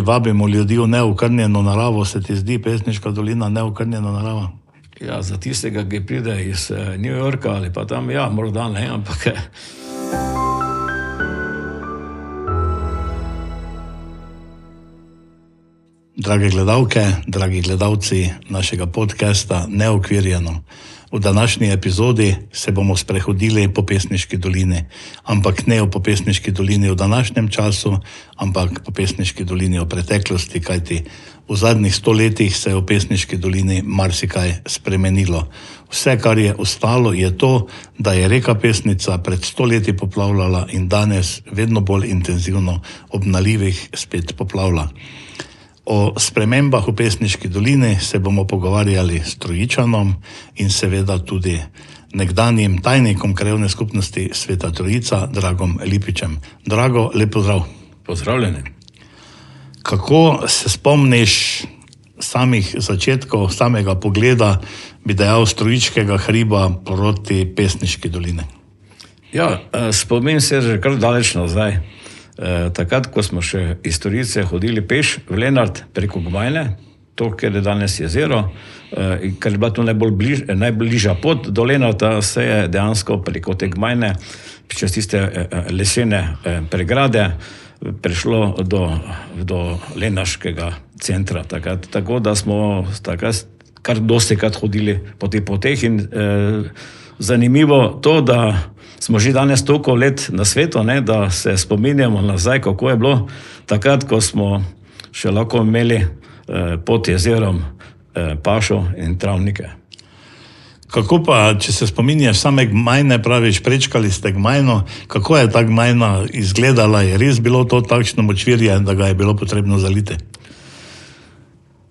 Vabimo ljudi v neokrnjeno naravo, se ti zdi Pesniška dolina neokrnjena narava? Ja, za tistega, ki pride iz New Yorka ali pa tam, ja, morda ne, ampak Drage gledalke, dragi gledalci našega podcasta Neokvirjeno. V današnji epizodi se bomo sprehodili po Pesniški dolini, ampak ne po Pesniški dolini v današnjem času, ampak po Pesniški dolini v preteklosti, kajti v zadnjih 100 letih se je v Pesniški dolini marsikaj spremenilo. Vse, kar je ostalo, je to, da je reka Pesnica pred 100 leti poplavljala in danes vedno bolj intenzivno ob nalivih spet poplavlja. O spremembah v Pesniški dolini se bomo pogovarjali s Trojičanom in seveda tudi nekdanjim tajnikom krajevne skupnosti Sveta Trojica, Dragom Lipičem. Drago, lep pozdrav. Pozdravljeni. Kako se spomniš samih začetkov, samega pogleda, bi dejal, s Trojičkega hriba proti Pesniški dolini? Ja, spomin se že kar daleč nazaj. Takrat, ko smo še iz Trojice hodili peš v Lenart preko Gmajne, to, kjer je danes jezero, ker je bila to najbližja pot do Lenarta, se je dejansko preko te Gmajne, čez tiste lesene pregrade, prišlo do Lenarškega centra. Tako da smo kar dostikrat hodili po teh poteh in zanimivo to, da smo že danes toliko let na svetu, ne, da se spominjamo nazaj, kako je bilo takrat, ko smo še lahko imeli pod jezerom pašo in travnike. Kako pa, če se spominjaš same Gmajne, praviš, prečkali ste Gmajno, kako je ta Gmajna izgledala? Je res bilo to takšno močvirje, da ga je bilo potrebno zaliti?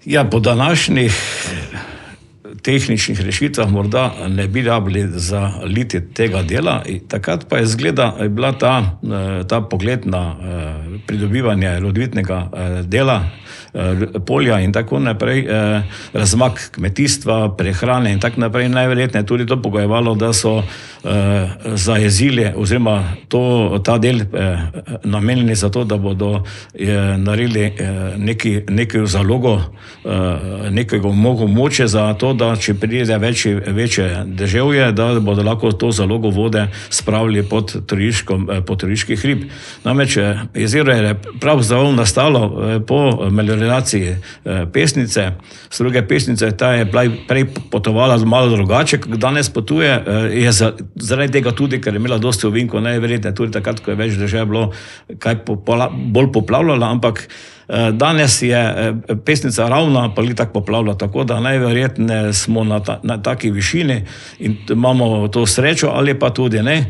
Ja, po današnjih tehničnih rešitvah morda ne bi rabili zaliti tega dela. Takrat pa je bila ta pogled na pridobivanje rodovitnega dela, polja in tako naprej, razmak kmetijstva, prehrane in tako naprej, najverjetneje tudi to pogojevalo, da so zajezili oziroma ta del namenili za to, da bodo naredili nekaj zalogo, nekega mogoče za to, da če pride večje deževje, da bodo lahko to zalogo vode spravili pod Trojiški hrib. Namreč jezero je pravzaprav nastalo po melioraciji Pesnice, struge Pesnice, ta je prej potovala malo drugače, kot danes potuje, je zaradi tega tudi, ker je imela dosti ovinkov, najverjetneje tudi takrat, ko je več deževja bilo, kaj bolj poplavljala, ampak danes je Pesnica ravna, pa li tako poplavlja, tako da najverjetneje smo na taki višini in imamo to srečo ali pa tudi ne,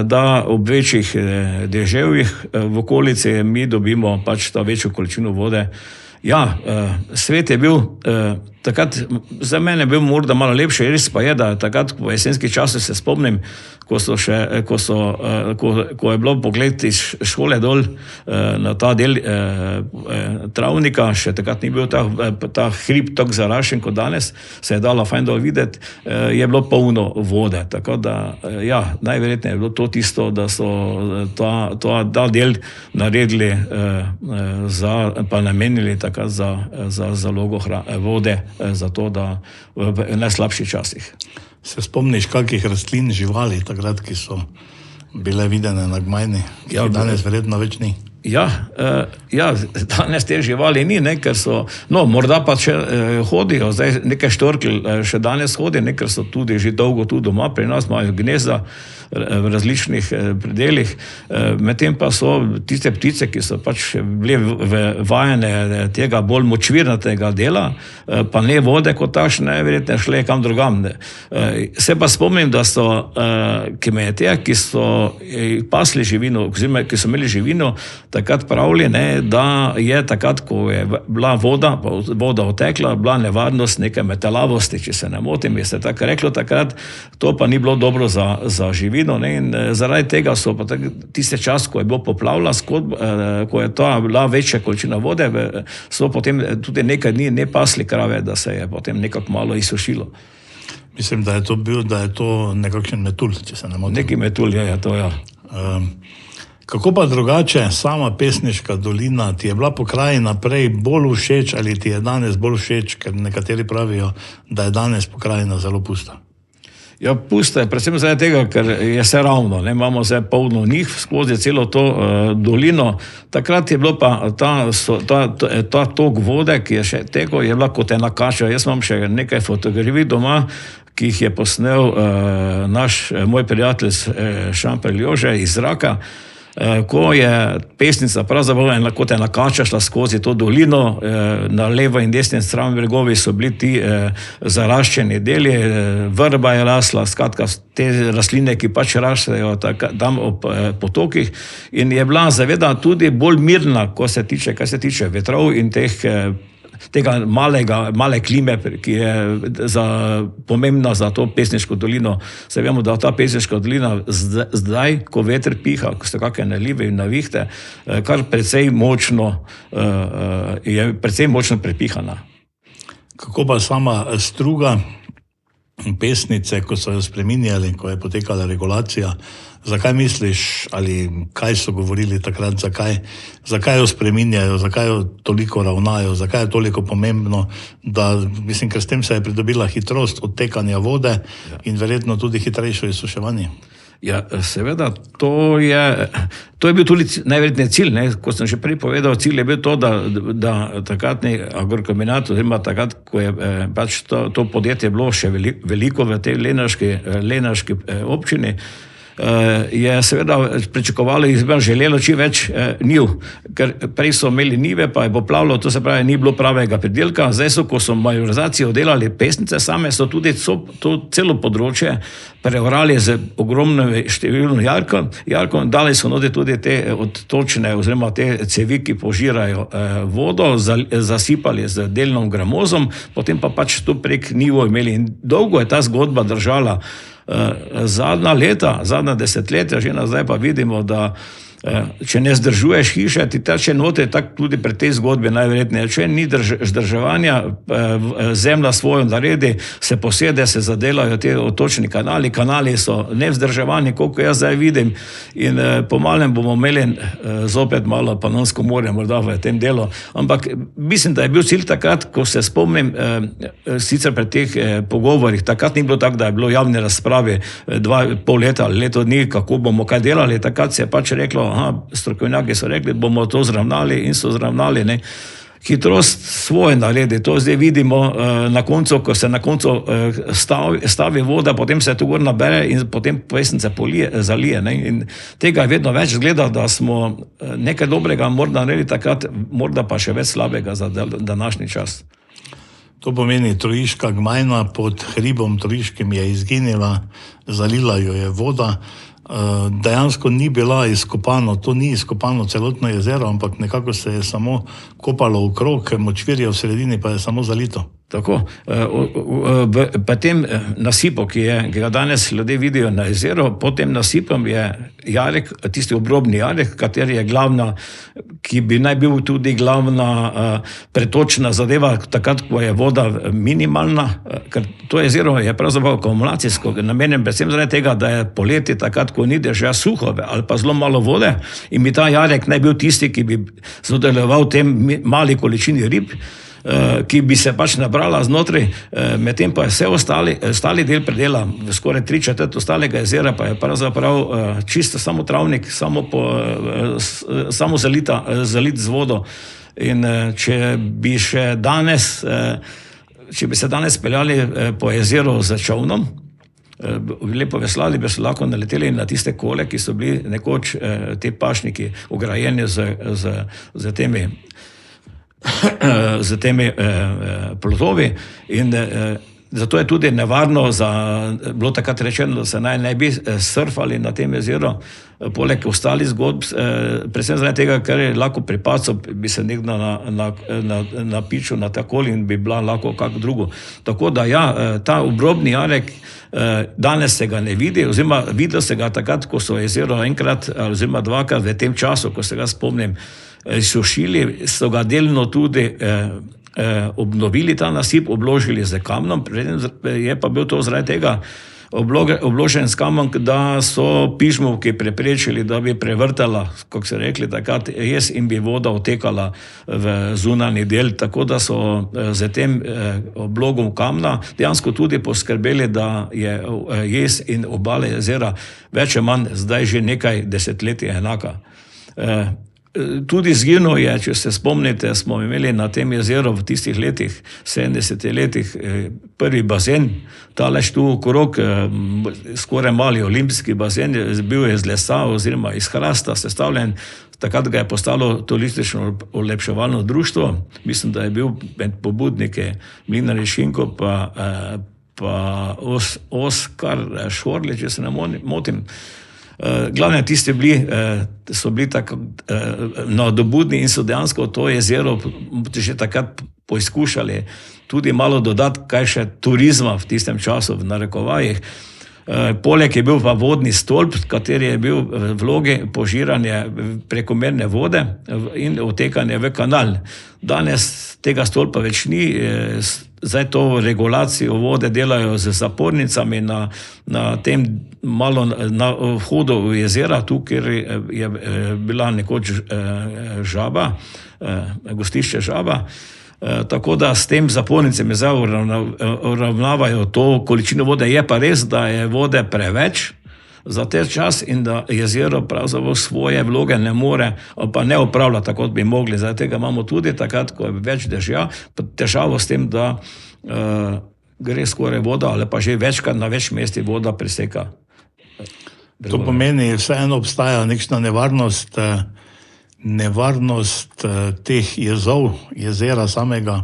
da ob večjih deževjih v okolici mi dobimo pač ta večjo količino vode. Ja, svet je bil takrat, za mene je bil morda malo lepši, res pa je, da takrat v jesenskih časih se spomnim, ko je bilo pogled iz šole dol na ta del travnika, še takrat ni bil ta hrib tako zarašen kot danes, se je dalo fajn dol videti, je bilo polno vode, tako da, ja, najverjetneje je bilo to tisto, da so ta del naredili pa namenili takrat za zalogo vode, za to, da v najslabših časih. Se spomniš kakih rastlin, živali takrat, ki so bile videne na Gmajni, ki danes verjetno več ni? Ja, danes te živali ni, ne, ker so, morda pa še hodijo, zdaj nekaj štorkelj še danes hodi, ne, ker so tudi že dolgo tu doma, pri nas imajo gnezda v različnih predelih, medtem pa so tiste ptice, ki so pač bile vajene tega bolj močvirnatega dela, pa ne vode kot takšne, verjetno šle kam drugam. Se pa spomnim, da so kmetje, ki so pasli živino, oziroma ki so imeli živino, takrat pravili, da je takrat, ko je bila voda otekla, bila nevarnost neke metalavosti, če se ne motim, je se tako reklo takrat, to pa ni bilo dobro za živino, in zaradi tega so pa tiste čas, ko je bilo poplavila, ko je ta bila večja količina vode, so potem tudi nekaj dni ne pasli krave, da se je potem nekako malo izsušilo. Mislim, da je to nekakšen metulj, če se ne motim. Neki metulj je to, ja. Kako pa drugače, sama Pesniška dolina, ti je bila pokrajina prej bolj všeč ali ti je danes bolj všeč, ker nekateri pravijo, da je danes pokrajina zelo pusta? Ja, pusta je predvsem zaradi tega, ker je vse ravno, ne, imamo zdaj polno njih skozi celo to dolino. Takrat je bilo pa ta tok vode, ki je še tekel, je bila kot ena kaša. Jaz imam še nekaj fotografij doma, ki jih je posnel moj prijatelj Šamper Jože iz zraka, ko je Pesnica pravzaprav kot ena kača šla skozi to dolino, na levo in desni strani bregovi so bili ti zaraščeni deli, vrba je rasla, skratka te rastline, ki pač rastejo tam ob potokih, in je bila zaveda tudi bolj mirna, kar se tiče vetrov in tega male klime, ki je pomembna za to Pesniško dolino. Se vemo, da ta Pesniška dolina zdaj, ko veter piha, ko so kakšne nalive in navihte, kar precej močno prepihana. Kako pa sama struga Pesnice, ko so jo spreminjali, ko je potekala regulacija, zakaj misliš, ali kaj so govorili takrat, zakaj jo spreminjajo, zakaj jo toliko ravnajo, zakaj je toliko pomembno, da, mislim, ker s tem se je pridobila hitrost odtekanja vode in verjetno tudi hitrejše izsuševanje? Ja, seveda, to je bil tudi najverjetneje cilj, ne? Kot sem že prej povedal, cilj je bil to, da takratni agrokombinat, oziroma takrat, ko je pač to podjetje bilo še veliko v tej lenarški občini, je seveda pričakovalo in želelo čim več njiv, ker prej so imeli njive, pa je poplavilo, to se pravi, ni bilo pravega pridelka. Zdaj so, ko so majorizacijo delali Pesnice same, so tudi to celo področje preorali z ogromno številno jarkov, dali so tudi te odtočne oziroma te cevi, ki požirajo vodo, zasipali z delnom gramozom, potem pa pač to prek njivo imeli in dolgo je ta zgodba držala. Zadnja leta, zadnja desetletja, že nazaj pa vidimo, da če ne zdržuješ hiše, ti teče noter, tako tudi pri tej zgodbi najverjetneje. Če ni vzdrževanja, zemlja svojo naredi, se posede, se zadelajo te odtočni kanali so nevzdrževani, koliko jaz zdaj vidim, in po malem bomo imeli zopet malo Panonsko morje morda v tem delu, ampak mislim, da je bil cilj takrat, ko se spomnim, sicer pri teh pogovorih, takrat ni bilo tako, da je bilo javne razprave 2,5 leta ali leto dni, kako bomo kaj delali, takrat se je pač reklo, strokovnjaki so rekli, bomo to zravnali in so zravnali, ne. Hitrost svoje naredi, to zdaj vidimo na koncu, ko se na koncu stavi voda, potem se to gor nabere in potem Pesnica zalije, ne. In tega je vedno več, zgleda, da smo nekaj dobrega morda naredili takrat, morda pa še več slabega za današnji čas. To pomeni, Trojiška gmajna pod hribom Trojiškim je izginila, zalila jo je voda. Dejansko ni bila izkopano, to ni izkopano celotno jezero, ampak nekako se je samo kopalo okrog, močvirje v sredini pa je samo zalito. Tako, pa tem nasipu, ki ga danes ljudje vidijo na jezeru, pod tem nasipom je jarek, tisti obrobni jarek, kateri je glavna, ki bi naj bil tudi glavna pretočna zadeva, takrat, ko je voda minimalna, ker to jezero je pravzaprav akumulacijsko, namenjen predvsem zaradi tega, da je poleti takrat, ko ni dežja suho ali pa zelo malo vode, in bi ta jarek naj bil tisti, ki bi sodeloval v tem mali količini rib, ki bi se pač nabrala znotraj, medtem pa je vse ostali del predela, skoraj 3/4 ostalega jezera pa je pravzaprav čisto samo travnik, samo zalit z vodo. In če bi se danes peljali po jezeru z čolnom, lepo veslali, bi se lahko naleteli na tiste kole, ki so bili nekoč te pašniki ograjeni z temi plotovi, in zato je tudi nevarno, bilo takrat rečeno, da se naj ne bi surfali na tem jezeru, poleg ostalih zgodb, predvsem zaradi tega, ker je lahko pri padcu, bi se nekdo napičil na takoli in bi bila lahko kak drugo. Tako da ja, ta obrobni jarek, danes se ga ne vidi, oziroma videl se ga takrat, ko so jezero enkrat oziroma dvakrat v tem času, ko se ga spomnim, sušili, so ga delno tudi obnovili ta nasip, obložili z kamnom, je pa bil to zaradi tega, obložen s kamom, da so pižmovki preprečili, da bi prevrtala, kako se rekli, takrat jaz in bi voda otekala v zunanji del, tako da so z tem oblogom kamna dejansko tudi poskrbeli, da je jez in obale jezera več ali manj zdaj že nekaj desetletij enaka. Tudi zginil je, če se spomnite, smo imeli na tem jezeru v tistih letih, 70 letih, prvi bazen, talež tu okrog, skoraj mali olimpijski bazen, bil je iz lesa oziroma iz hrasta sestavljen, takrat ga je postalo turistično olepševalno društvo, mislim, da je bil med pobudniki Mlinar Šinko pa Oskar Šorli, če se ne motim. Glavne tisti so bili tako nadobudni in so dejansko to jezero že takrat poizkušali tudi malo dodati kaj še turizma v tistem času, v narekovajih. Poleg je bil pa vodni stolp, kateri je bil v vlogi požiranja prekomerne vode in otekanje v kanal. Danes tega stolpa več ni, zdaj to regulacijo vode delajo z zapornicami na tem malo na vhodu v jezera, tu, kjer je bila nekoč žaba, gostišče žaba. Tako da s tem zapornicami zdaj uravnavajo to količino vode. Je pa res, da je vode preveč za te čas in da jezero pravzaprav svoje vloge ne more, pa ne opravlja tako, kot bi mogli. Zdaj tega imamo tudi takrat, ko je več dežja, težavo s tem, da gre skoraj voda, ali pa že večkrat na več mesti voda preseka. To pomeni, vseeno obstaja nekšna nevarnost teh jezov, jezera samega,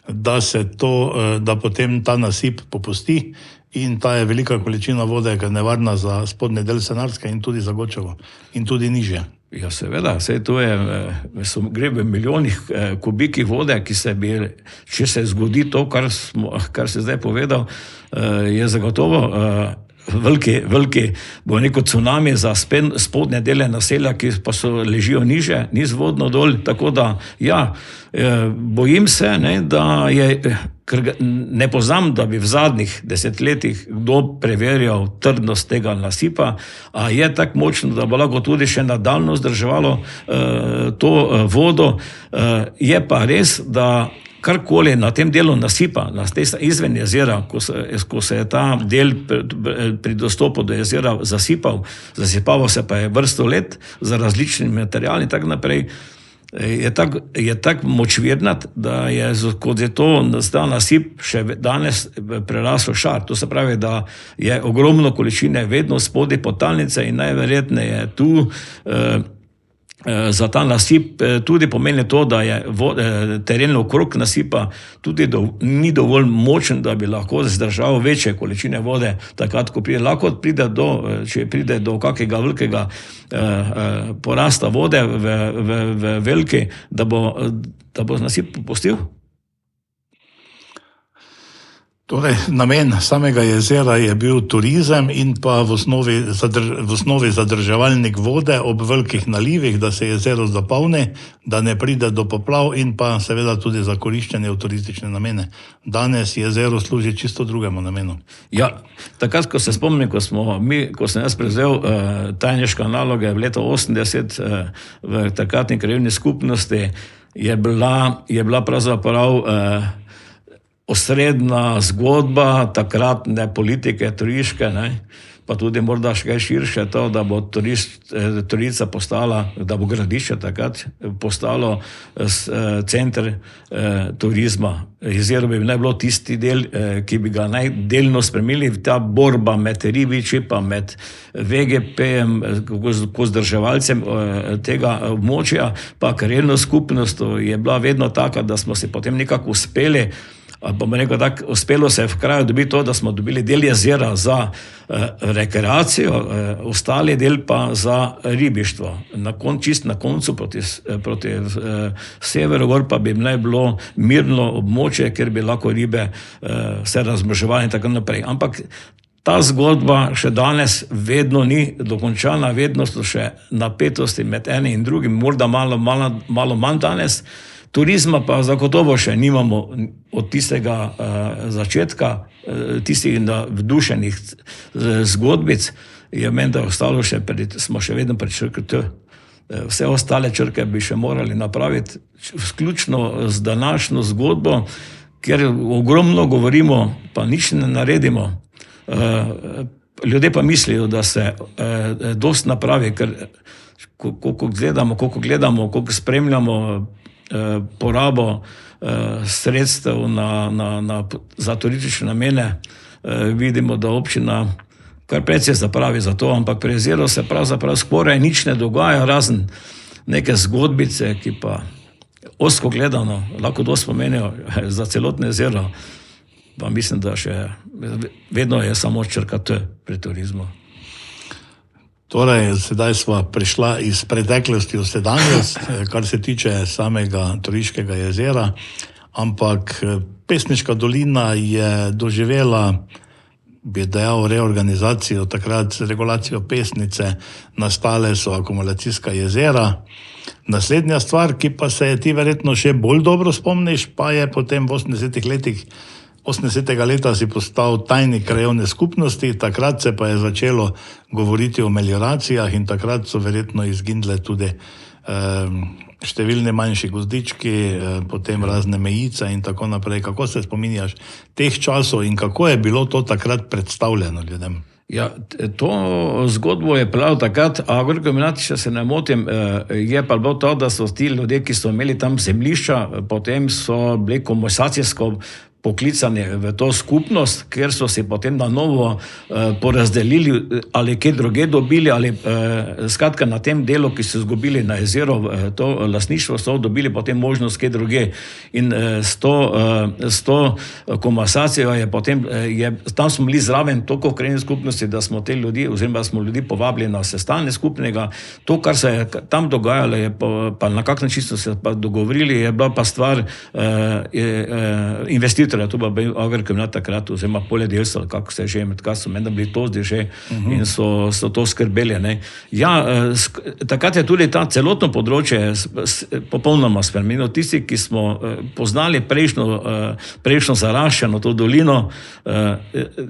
da potem ta nasip popusti in ta je velika količina vode, ki je nevarna za spodnji del Senarske in tudi za Gočevo in tudi nižje. Ja, seveda, gre v milijonih kubikih vode, ki če se zgodi to, kar se zdaj povedal, je zagotovo veliki, bo neko cunami za spodnje dele naselja, ki pa ležijo niže, nizvodno dol, tako da, ja, bojim se, da je, ker ne poznam, da bi v zadnjih desetletjih kdo preverjal trdnost tega nasipa, a je tako močno, da bo lahko tudi še nadaljno vzdrževalo to vodo. Je pa res, da karkoli na tem delu nasipa, izven jezera, ko se je ta del pri dostopu do jezera zasipalo se pa je vrsto let za različnimi materiali in tako naprej, je tako močvirnat, da je skozi to nasip še danes preraslo šar. To se pravi, da je ogromno količine vedno spodaj podtalnice in najverjetneje tu za ta nasip tudi pomeni to, da je teren okrog nasipa tudi ni dovolj močen, da bi lahko zdržal večje količine vode, takrat, ko če pride do kakega velikega porasta vode v veliki, da bo nasip popustil. Torej, namen samega jezera je bil turizem in pa v osnovi zadrževalnik vode ob velikih nalivih, da se jezero zapolni, da ne pride do poplav in pa seveda tudi za koriščenje v turistične namene. Danes jezero služi čisto drugemu namenu. Ja, takrat, ko se spomnim, ko sem jaz prevzel tajniške naloge v letu 80 v takratni krajevni skupnosti, je bila pravzaprav osrednja zgodba takratne politike turiške, pa tudi morda še kaj širše to, da bo Turica postala, da bo Gradišče takrat postalo center turizma. Jezero bi naj bilo tisti del, ki bi ga naj delno spremenili, ta borba med ribiči pa med VGP-jem, ko zdrževalcem tega območja, pa krajevno skupnost je bila vedno taka, da smo se potem nekako uspeli, bomo rekel tako, uspelo se je v kraju dobiti to, da smo dobili del jezera za rekreacijo, ostali del pa za ribištvo. Čist na koncu proti severu gor pa bi naj bilo mirno območje, kjer bi lahko ribe se razmnoževali in tako naprej. Ampak ta zgodba še danes vedno ni dokončana, vedno so še napetosti med enim in drugim, morda malo manj danes. Turizma pa zagotovo še nimamo od tistega začetka, tistih navdušenih zgodbic, je meni, da je ostalo smo še vedno pred črko T. Vse ostale črke bi še morali napraviti, vključno z današnjo zgodbo, ker ogromno govorimo, pa nič ne naredimo. Ljudje pa mislijo, da se dosti napravi, ker koliko gledamo, koliko spremljamo porabo sredstev za turistične namene, vidimo, da občina kar precej zapravi za to, ampak pri jezeru se pravzaprav skoraj nič ne dogaja, razen neke zgodbice, ki pa ozko gledano lahko dosti pomenijo za celotno jezero, pa mislim, da še vedno je samo črka T pri turizmu. Torej, sedaj sva prišla iz preteklosti v sedanjost, kar se tiče samega Turiškega jezera, ampak Pesniška dolina je doživela, bi dejal, reorganizacijo, takrat z regulacijo Pesnice, nastale so akumulacijska jezera. Naslednja stvar, ki pa se ti verjetno še bolj dobro spomniš, pa je potem v 80. leta si postal tajnik krajevne skupnosti, takrat se pa je začelo govoriti o melioracijah in takrat so verjetno izginile tudi številni manjši gozdički, potem razne mejice in tako naprej. Kako se spominjaš teh časov in kako je bilo to takrat predstavljeno ljudem? Ja, to zgodbo je prav takrat, agrokombinat, če se ne motim, je pa bilo to, da so ti ljudje, ki so imeli tam zemljišča, potem so bili komasacijsko poklicani v to skupnost, ker so si potem na novo porazdelili ali kje druge dobili, ali skratka na tem delu, ki so izgubili na jezeru, to lastništvo so dobili potem možnost kje druge. In s to komasacijo je potem, tam smo bili zraven toliko krajevne skupnosti, da smo te ljudi, oziroma smo ljudi povabili na sestanek skupnega. To, kar se je tam dogajalo, je pa na kak način so se pa dogovorili, je bila pa stvar investitorja. To pa bil agrokombinat takrat, oziroma poljedelstvo, kako se je že, med so meni bili to zdaj že in so to skrbeli. Ne. Ja, takrat je tudi ta celotno področje popolnoma spremenilo. Tisti, ki smo poznali prejšnjo zaraščeno to dolino,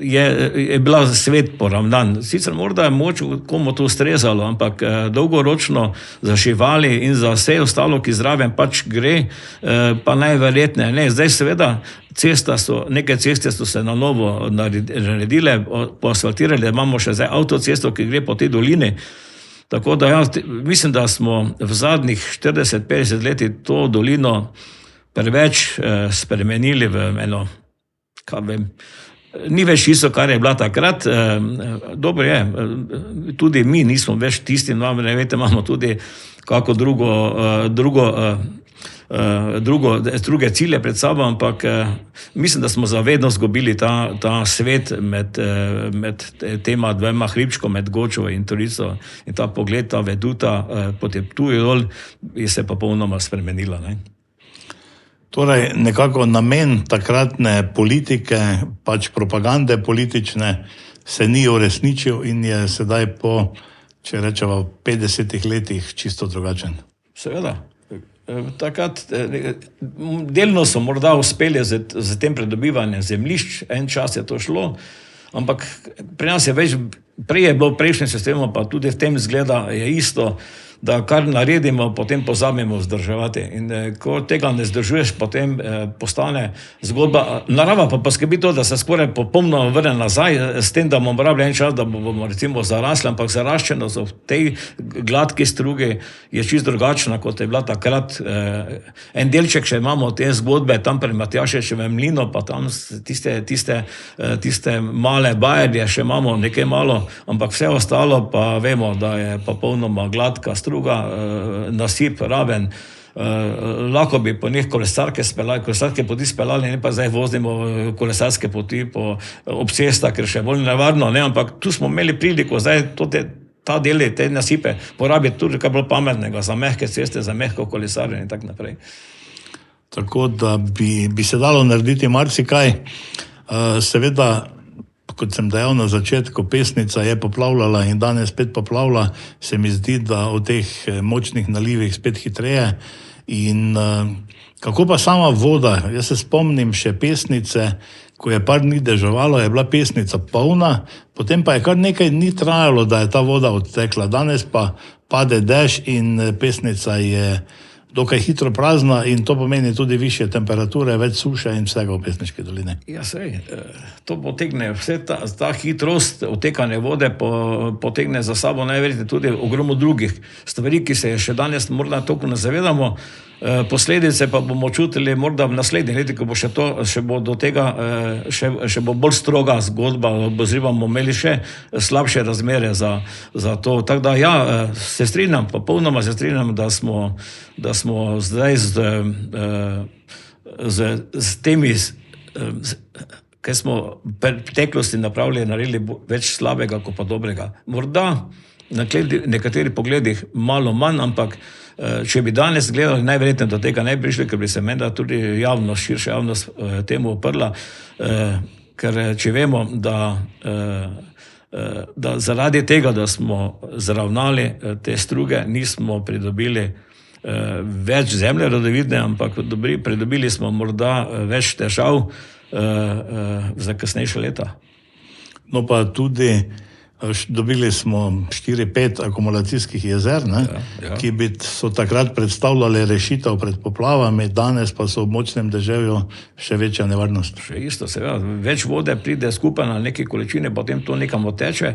je bila svet poravnan. Sicer morda je moč komu to ustrezalo, ampak dolgoročno za živali in za vse ostalo, ki zraven pač gre, pa najverjetneje ne. Zdaj seveda neke ceste so se na novo naredile, poasfaltirali, imamo še zdaj avtocesto, ki gre po tej dolini. Tako da mislim, da smo v zadnjih 40-50 letih to dolino preveč spremenili v eno, kaj vem, ni več isto, kar je bila takrat. Dobro je, tudi mi nismo več tisti, ne veste, imamo tudi kako druge cilje pred sabo, ampak mislim, da smo zavedno izgubili ta svet med tema dvema hribčkoma, med Gočo in Turico, in ta pogled, ta veduta potem Ptuju dol je se popolnoma spremenila. Ne? Torej, nekako namen takratne politike, pač propagande politične, se ni uresničil in je sedaj po, če rečemo, 50 letih čisto drugačen. Seveda. Takrat delno so morda uspeli z tem pridobivanjem zemljišč, en čas je to šlo, ampak pri nas je prej je bilo v prejšnjem sistemu, pa tudi v tem zgleda je isto, da kar naredimo, potem pozabimo vzdrževati. In ko tega ne vzdržuješ, potem postane zgodba. Narava pa poskrbi to, da se skoraj popolnoma vrne nazaj, s tem, da bomo rabili en čas, da bomo recimo zarasli, ampak zaraščenost v tej gladki strugi je čisto drugačna, kot je bila takrat. En delček še imamo te zgodbe, tam pri Matjaševem mlinu, pa tam tiste male bajerje še imamo nekaj malo, ampak vse ostalo pa vemo, da je popolnoma gladka struga, nasip, raven. Lahko bi po njih kolesarske poti speljali, ne pa zdaj vozimo kolesarske poti ob cestah, ker še bolj nevarno, ne, ampak tu smo imeli priliko zdaj ta deli, te nasipe porabiti tudi kaj bolj pametnega za mehke ceste, za mehko kolesarjenje in tako naprej. Tako da bi se dalo narediti marsikaj. Seveda, kot sem dejal na začetku, Pesnica je poplavljala in danes spet poplavlja. Se mi zdi, da o teh močnih nalivih spet hitreje in Kako pa sama voda? Jaz se spomnim še pesnice, ko je par dni deževalo, je bila pesnica polna, potem pa je kar nekaj dni trajalo, da je ta voda odtekla. Danes pa pade dež in pesnica je dokaj hitro prazna in to pomeni tudi višje temperature, več suše in vsega v Pesniški dolini. Ja, sej, to potegne, vse ta hitrost odtekanja vode potegne za sabo najverjetneje tudi ogromno drugih stvari, ki se še danes morda toliko ne zavedamo. Posledice pa bomo čutili morda v naslednjih letih, ko bo še bo do tega, še bo bolj stroga zgodba, oziroma bomo imeli še slabše razmere za to. Tako da ja, se strinjam, popolnoma se strinjam, da smo zdaj z temi, kaj smo v preteklosti naredili več slabega kot pa dobrega. Morda na nekaterih pogledih malo manj, ampak če bi danes gledali, najverjetneje do tega ne bi prišli, ker bi se menda tudi širša javnost temu oprla, ker če vemo, da zaradi tega, da smo zravnali te struge, nismo pridobili več zemlje rodovitne, ampak pridobili smo morda več težav za kasnejša leta. No pa tudi dobili smo 4-5 akumulacijskih jezer, ki so takrat predstavljali rešitev pred poplavami, danes pa so v močnem deževju še večja nevarnost. Še isto, seveda, več vode pride skupaj na neke količine, potem to nekam odteče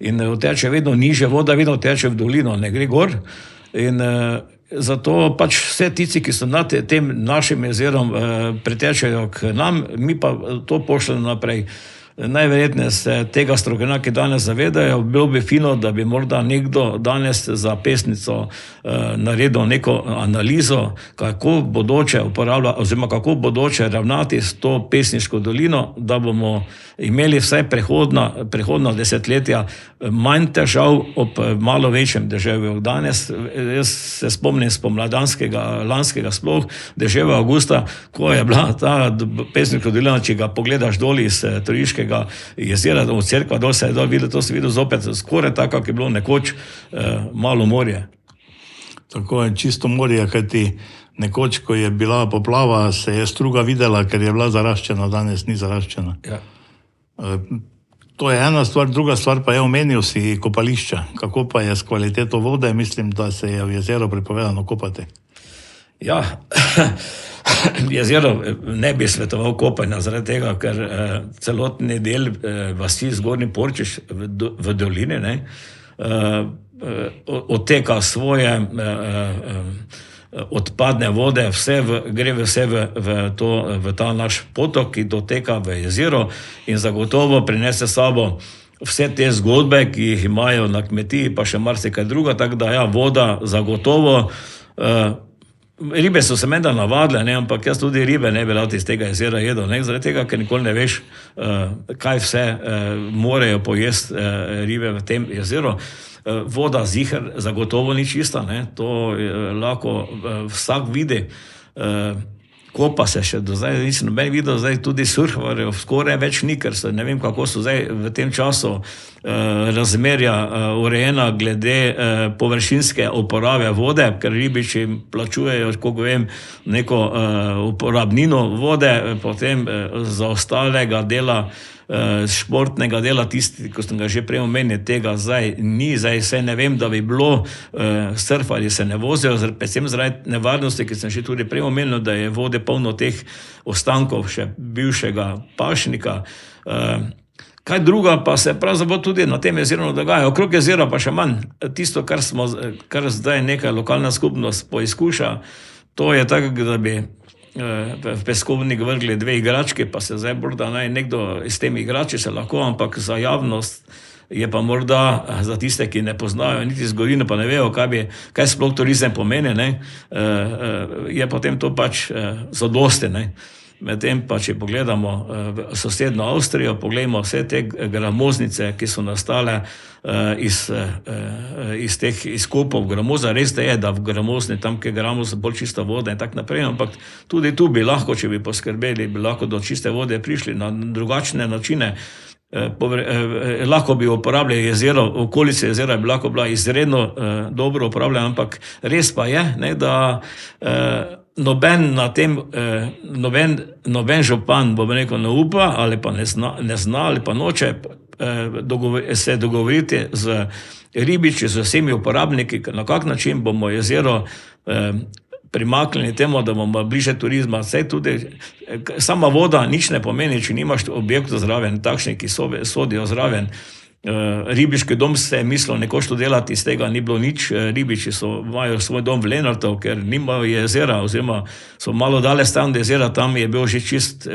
in odteče vedno niže, voda vedno teče v dolino, ne gre gor in zato pač vse tici, ki so nad tem našim jezerom, pretečejo k nam, mi pa to pošljemo naprej. Najverjetneje se tega strokovnjaki danes zavedajo, bilo bi fino, da bi morda nekdo danes za pesnico naredil neko analizo, kako bodoče uporablja, oziroma kako bodoče ravnati s to Pesniško dolino, da bomo imeli vsaj prehodna desetletja manj težav ob malo večjem deževju. Danes, jaz se spomnim spomladanskega, lanskega sploh, deževja avgusta, ko je bila ta Pesniška dolina, če ga pogledaš dol iz Trojiškega jezera, od cerkva dol se je dol videti, to se videl zopet skoraj tako, kot je bilo nekoč malo morje. Tako je, čisto morje, kajti nekoč, ko je bila poplava, se je struga videla, ker je bila zaraščena, danes ni zaraščena. Ja. To je ena stvar, druga stvar pa je, omenil si kopališča. Kako pa je s kvaliteto vode? Mislim, da se je v jezeru prepovedano kopati. Ja, jezero ne bi svetoval kopanja zaradi tega, ker celotni del vasi Zgornji Porčiš v dolini odteka svoje odpadne vode, gre vse v ta naš potok, ki doteka v jezero in zagotovo prinese sabo vse te zgodbe, ki jih imajo na kmetiji, pa še marsikaj druga, tako da ja, voda zagotovo. Ribe so se menda navadile, ampak jaz tudi ribe ne bi rad iz tega jezera jedel, zaradi tega, ker nikoli ne veš, kaj vse morajo pojesti ribe v tem jezeru. Voda ziher zagotovo ni čista, to lahko vsak vidi. Kopa se še do zdaj, nisem noben videl, zdaj tudi surfarjev skoraj več ni, ker ne vem, kako so zdaj v tem času razmerja urejena glede površinske uporabe vode, ker ribiči plačujejo, koliko vem, neko uporabnino vode, potem za ostalega dela, športnega dela, tisti, ko sem ga že prej omenil, tega zdaj ni, zdaj ne vem, da bi bilo, surfarji se ne vozijo, predvsem zaradi nevarnosti, ki sem že tudi prej omenil, da je vode polno teh ostankov še bivšega pašnika. Kaj druga pa se pravzaprav tudi na tem jezeru dogaja, okrog jezera pa še manj. Tisto, kar zdaj neka lokalna skupnost poizkuša, to je tako, da bi v peskovnik vrgli 2 igračke, pa se zdaj morda nekdo s temi igrači se lahko, ampak za javnost je pa morda, za tiste, ki ne poznajo, niti zgodovino pa ne vejo, kaj sploh turizem pomeni, je potem to pač zadosti. Medtem pa, če pogledamo sosedno Avstrijo, pogledamo vse te gramoznice, ki so nastale iz teh izkopov gramoza. Res je, da v gramozni, tam, kjer je gramoz bolj čista voda in tak naprej, ampak tudi tu bi lahko, če bi poskrbeli, bi lahko do čiste vode prišli na drugačne načine. Lahko bi uporabljali jezero, okolice jezera bi lahko bila izredno dobro uporabljena, ampak res pa je, da noben na tem, noben župan, bom rekel, ne upa ali pa ne zna ali pa noče se dogovoriti z ribiči, z vsemi uporabniki, na kak način bomo jezero primaknili temu, da bomo bliže turizma. Saj tudi sama voda nič ne pomeni, če nimaš objektov zraven, takšni, ki sodijo zraven. Ribiški dom se je mislil nekoč to delati, iz tega ni bilo nič. Ribiči imajo svoj dom v Lenartov, ker nimajo jezera, oziroma so malo dale stran do jezera, tam je bil že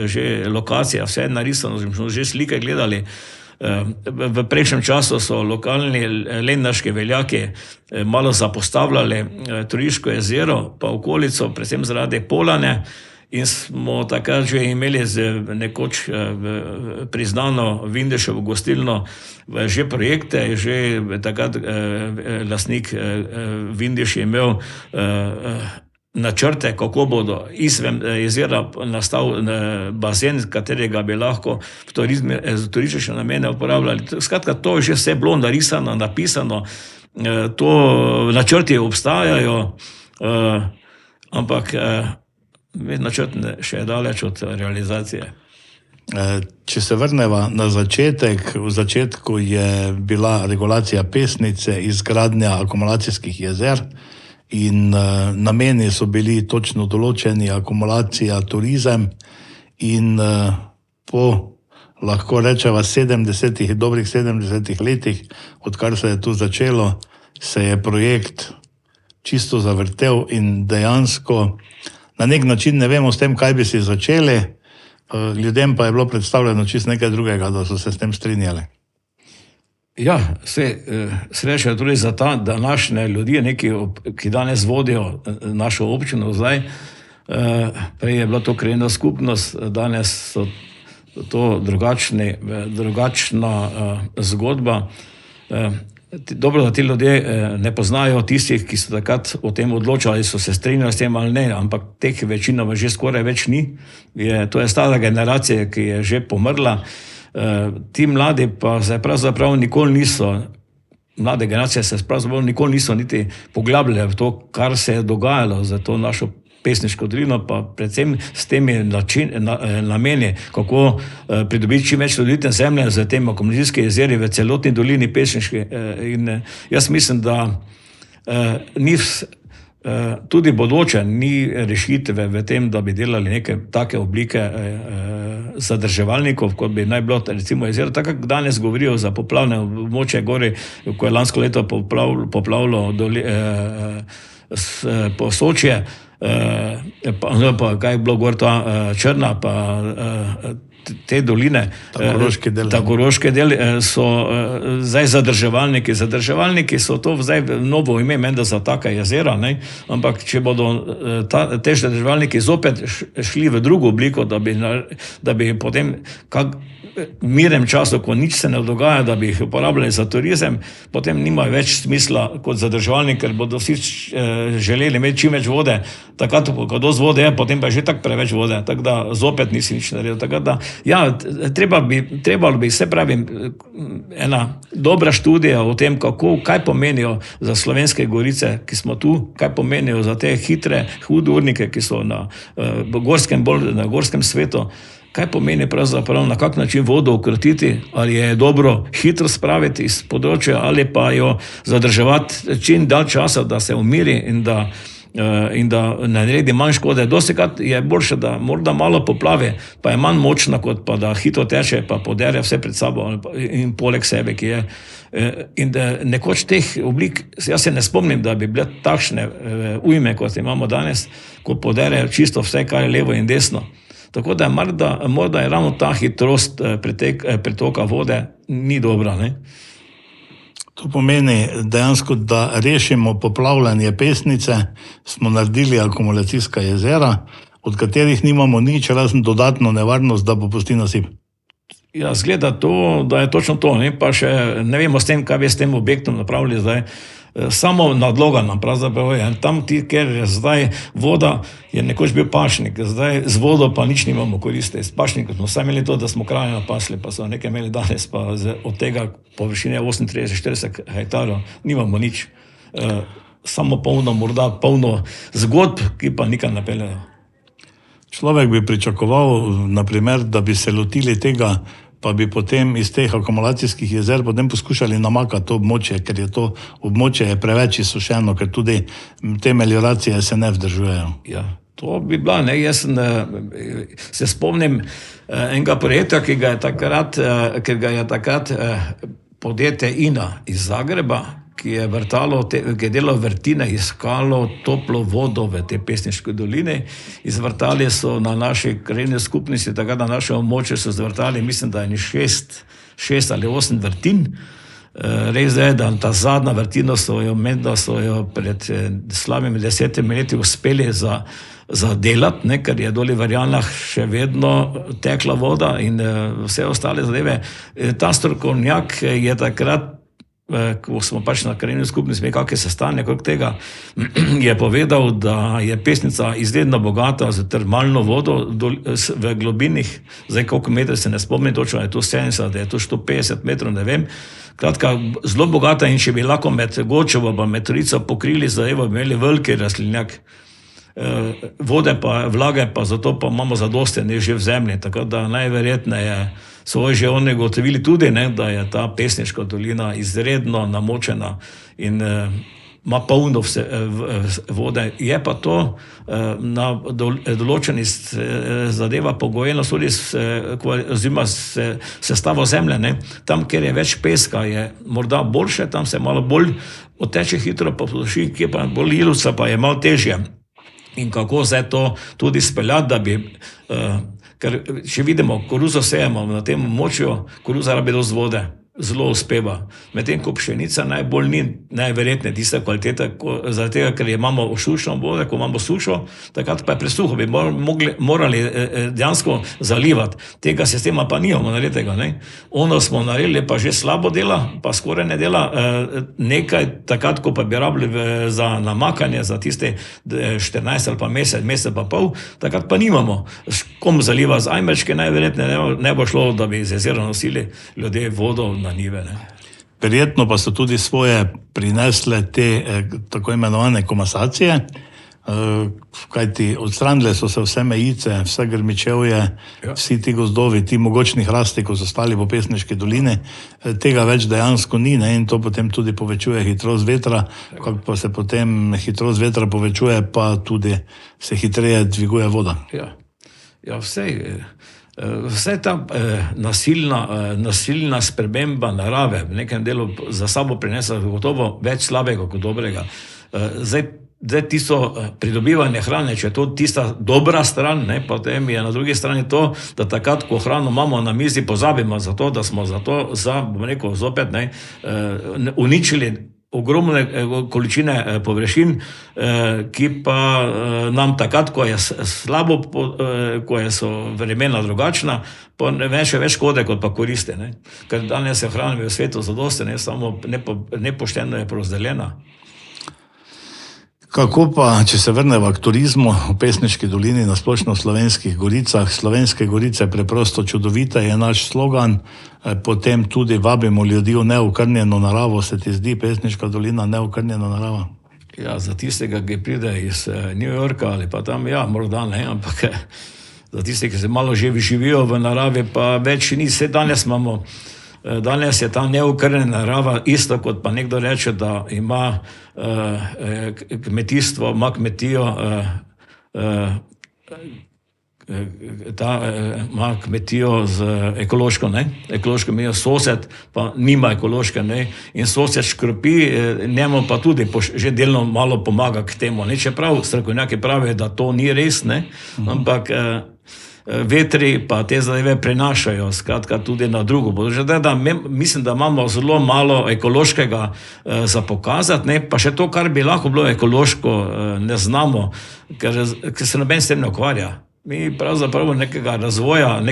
že lokacija, vse je narisano, smo že slike gledali. V prejšnjem času so lokalni lenarški veljaki malo zapostavljali Turiško jezero, pa okolico, predvsem zaradi Polane, in smo takrat že imeli nekoč priznano Vindeševo gostilno že projekte, že takrat lastnik Vindeš je imel načrte, kako bodo izven jezera nastal bazen, katerega bi lahko v turistične namene uporabljali. Skratka, to je že vse bilo narisano, napisano, to načrti obstajajo, ampak načrt še je daleč od realizacije. Če se vrneva na začetek, v začetku je bila regulacija Pesnice, izgradnja akumulacijskih jezer, in nameni so bili točno določeni, akumulacija, turizem, in po, lahko rečeva, dobrih 70 letih, odkar se je tu začelo, se je projekt čisto zavrtel in dejansko na nek način ne vemo s tem, kaj bi si začeli, ljudem pa je bilo predstavljeno čisto nekaj drugega, da so se s tem strinjali. Ja, sreča je tudi za ta današnje ljudi, neki, ki danes vodijo našo občino zdaj. Prej je bila to krajevna skupnost, danes so to drugačna zgodba. Dobro, da ti ljudje ne poznajo tistih, ki so takrat o tem odločali, so se strinjali s tem ali ne, ampak teh večinoma že skoraj več ni. To je stara generacija, ki je že pomrla. Ti mladi pa se pravzaprav nikoli niso, mlade generacije se pravzaprav nikoli niso niti poglabljali v to, kar se je dogajalo za to našo pesniško dolino, pa predvsem s temi nameni, kako pridobiti čim več roditne zemlje za tem akumulacijske jezeri v celotni dolini pesniški. In jaz mislim, da ni tudi bodoče ni rešitve v tem, da bi delali neke take oblike zadrževalnikov, kot bi naj bilo recimo jezero. Tako kot danes govorijo za poplavne območje gori, ko je lansko leto poplavilo Posočje, pa kaj je bilo gor ta Črna, pa te doline, Koroški del, so zdaj zadrževalniki. Zadrževalniki so to zdaj novo ime menda za taka jezera, ne? Ampak če bodo te zadrževalniki zopet šli v drugo obliko, da bi potem v mirnem času, ko nič se ne dogaja, da bi jih uporabljali za turizem, potem nimajo več smisla kot zadrževalnik, ker bodo vsi želeli imeti čim več vode. Takrat, ko dosti vode je, potem pa je že tak preveč vode, tako da zopet nisi nič naredil. Tako da, ja, trebalo bi, se pravi, ena dobra študija o tem, kaj pomenijo za Slovenske gorice, ki smo tu, kaj pomenijo za te hitre hudournike, ki so na gorskem svetu, kaj pomeni pravzaprav, na kak način vodo ukrotiti, ali je dobro hitro spraviti iz področja, ali pa jo zadrževati čim dalj časa, da se umiri in da naredi manj škode. Dostikrat je boljše, da morda malo poplavi, pa je manj močna, kot pa da hitro teče, pa podere vse pred sabo in poleg sebe, ki je. In da nekoč teh oblik, jaz se ne spomnim, da bi bile takšne ujme, kot imamo danes, ko podere čisto vse, kar je levo in desno. Tako da morda je ravno ta hitrost pretoka vode ni dobra, ne? To pomeni dejansko, da rešimo poplavljanje Pesnice, smo naredili akumulacijska jezera, od katerih nimamo nič, razen dodatno nevarnost, da bo pusti nasip. Ja, zgleda to, da je točno to, ne? Pa še ne vemo s tem, kaj bi s tem objektom napravili zdaj. Samo nadloga nam pravzaprav je. Tam, kjer je zdaj voda, je nekoč bil pašnik, zdaj z vodo pa nič nimamo koristi. S pašnikom smo sami imeli to, da smo krajino pasli, pa so nekaj imeli danes, pa od tega površine 38-40 hektarov nimamo nič. samo polno, morda polno zgodb, ki pa nikam ne peljejo. Človek bi pričakoval, naprimer, da bi se lotili tega, pa bi potem iz teh akumulacijskih jezer potem poskušali namakati to območje, ker je to območje je preveč izsušeno, ker tudi te melioracije se ne vzdržujejo. Ja, to bi bila, ne, jaz se spomnim enega projekta, ki ga je takrat podjetje INA iz Zagreba, ki je delalo vrtine, iskalo toplo vodo v te Pesniške doline. Izvrtali so na naši krajevni skupnosti, takrat na našem območju so zvrtali, mislim, da je 6 ali 8 vrtin. Res je, da ta zadnja vrtina so jo pred slabimi 10 leti uspeli zadelati, ker je doli v Verjanah še vedno tekla voda in vse ostale zadeve. Ta strokovnjak je takrat, ko smo pač na krajevni skupnosti imeli kakšne sestanje okrog tega, je povedal, da je Pesnica izredno bogata z termalno vodo v globinih, zdaj koliko metrov se ne spomnim točno, je to 70, da je to 150 metrov, ne vem. Kratka, zelo bogata in če bi lahko med Gočevo pa med Trico pokrili zadevo, bi imeli veliki rastlinjak. Vode pa, vlage pa, zato pa imamo zadosti, ne že v zemlji, tako da najverjetneje so že oni ugotovili tudi, ne, da je ta Pesniška dolina izredno namočena in ima polno vode. Je pa to na določeni zadeva pogojeno tudi oziroma sestavo zemlje. Ne. Tam, kjer je več peska, je morda boljše, tam se malo bolj oteče hitro, pa posuši, kje pa bolj iluca, pa je malo težje. In kako zdaj to tudi speljati, da bi, ker če vidimo, koruzo sejemo na tem območju, koruza rabi dosti vode, zelo uspeva. Medtem ko pšenica najbolj ni najverjetneje tista kvaliteta, zaradi tega, ker imamo sušno vodo, ko imamo sušo, takrat pa je presuho, bi morali dejansko zalivati. Tega sistema pa nimamo nareditega. Ono smo naredili, pa že slabo dela, pa skoraj ne dela nekaj, takrat, ko pa bi rabili za namakanje, za tiste 14 ali pa mesec pa pol, takrat pa nimamo. Kom zaliva z ajmečke, najverjetneje ne bo šlo, da bi iz jezera nosili ljudje vodo na njive. Verjetno pa so tudi svoje prinesle te tako imenovane komasacije, kajti odstranile so se vse mejice, vse grmičevje, vsi ti gozdovi, ti mogočni hrasti, ko so stali po Pesniški dolini, tega več dejansko ni, ne, in to potem tudi povečuje hitrost vetra, kako pa se potem hitrost vetra povečuje, pa tudi se hitreje dviguje voda. Ja, vse ta nasilna sprememba narave v nekem delu za sabo prinesla gotovo več slabega kot dobrega. Zdaj tisto pridobivanje hrane, če je to tista dobra stran, potem je na drugi strani to, da takrat, ko hrano imamo na mizi, pozabimo za to, da smo bom rekel, zopet uničili ogromne količine površin, ki pa nam takrat, ko je slabo, ko so vremena drugačna, pa več škode kot pa koristi. Ker danes je hrana v svetu zadosti, samo nepošteno je porazdeljena. Kako pa, če se vrnemo k turizmu v Pesniški dolini, na splošno v Slovenskih goricah? Slovenske gorice preprosto čudovite je naš slogan, potem tudi vabimo ljudi v neokrnjeno naravo. Se ti zdi Pesniška dolina neokrnjena narava? Ja, za tistega, ki pride iz New Yorka ali pa tam, ja, morda ne, ampak za tistega, ki se malo že živijo v naravi, pa več ni. Danes je ta neokrnjena narava isto, kot pa nekdo reče, da ima kmetijstvo, ima kmetijo, ima kmetijo z ekološko, ekološko kmetijo, sosed pa nima ekološke, in sosed škropi, njemu pa tudi že delno malo pomaga k temu. Čeprav strokovnjaki pravijo, da to ni res, ampak vetri pa te zadeve prenašajo, skratka tudi na drugo področje. Mislim, da imamo zelo malo ekološkega za pokazati, pa še to, kar bi lahko bilo ekološko, ne znamo, ker se noben s tem ne ukvarja. Mi pravzaprav nekega razvoja,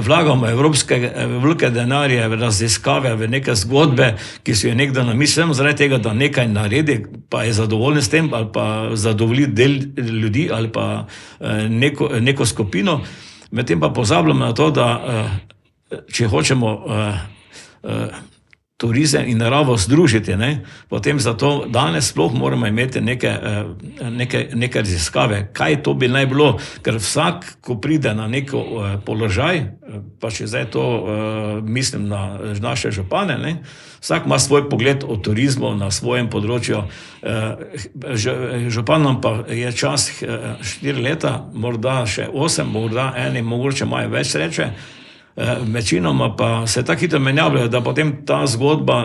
vlagamo evropske velike denarje v raziskave, v neke zgodbe, ki so jo nekdo namislil, zaradi tega, da nekaj naredi, pa je zadovoljen s tem, ali pa zadovolji del ljudi, ali pa neko skupino. Medtem pa pozabljamo na to, da če hočemo turizem in naravo združiti, ne? Potem zato danes sploh moramo imeti neke raziskave, kaj to bi naj bilo, ker vsak, ko pride na nek položaj, pa če zdaj to mislim na naše župane, ne? Vsak ima svoj pogled o turizmu na svojem področju. Županom pa je čas 4 leta, morda še 8, morda eni mogoče imajo več sreče, večinoma pa se tako hitro menjavljajo, da potem ta zgodba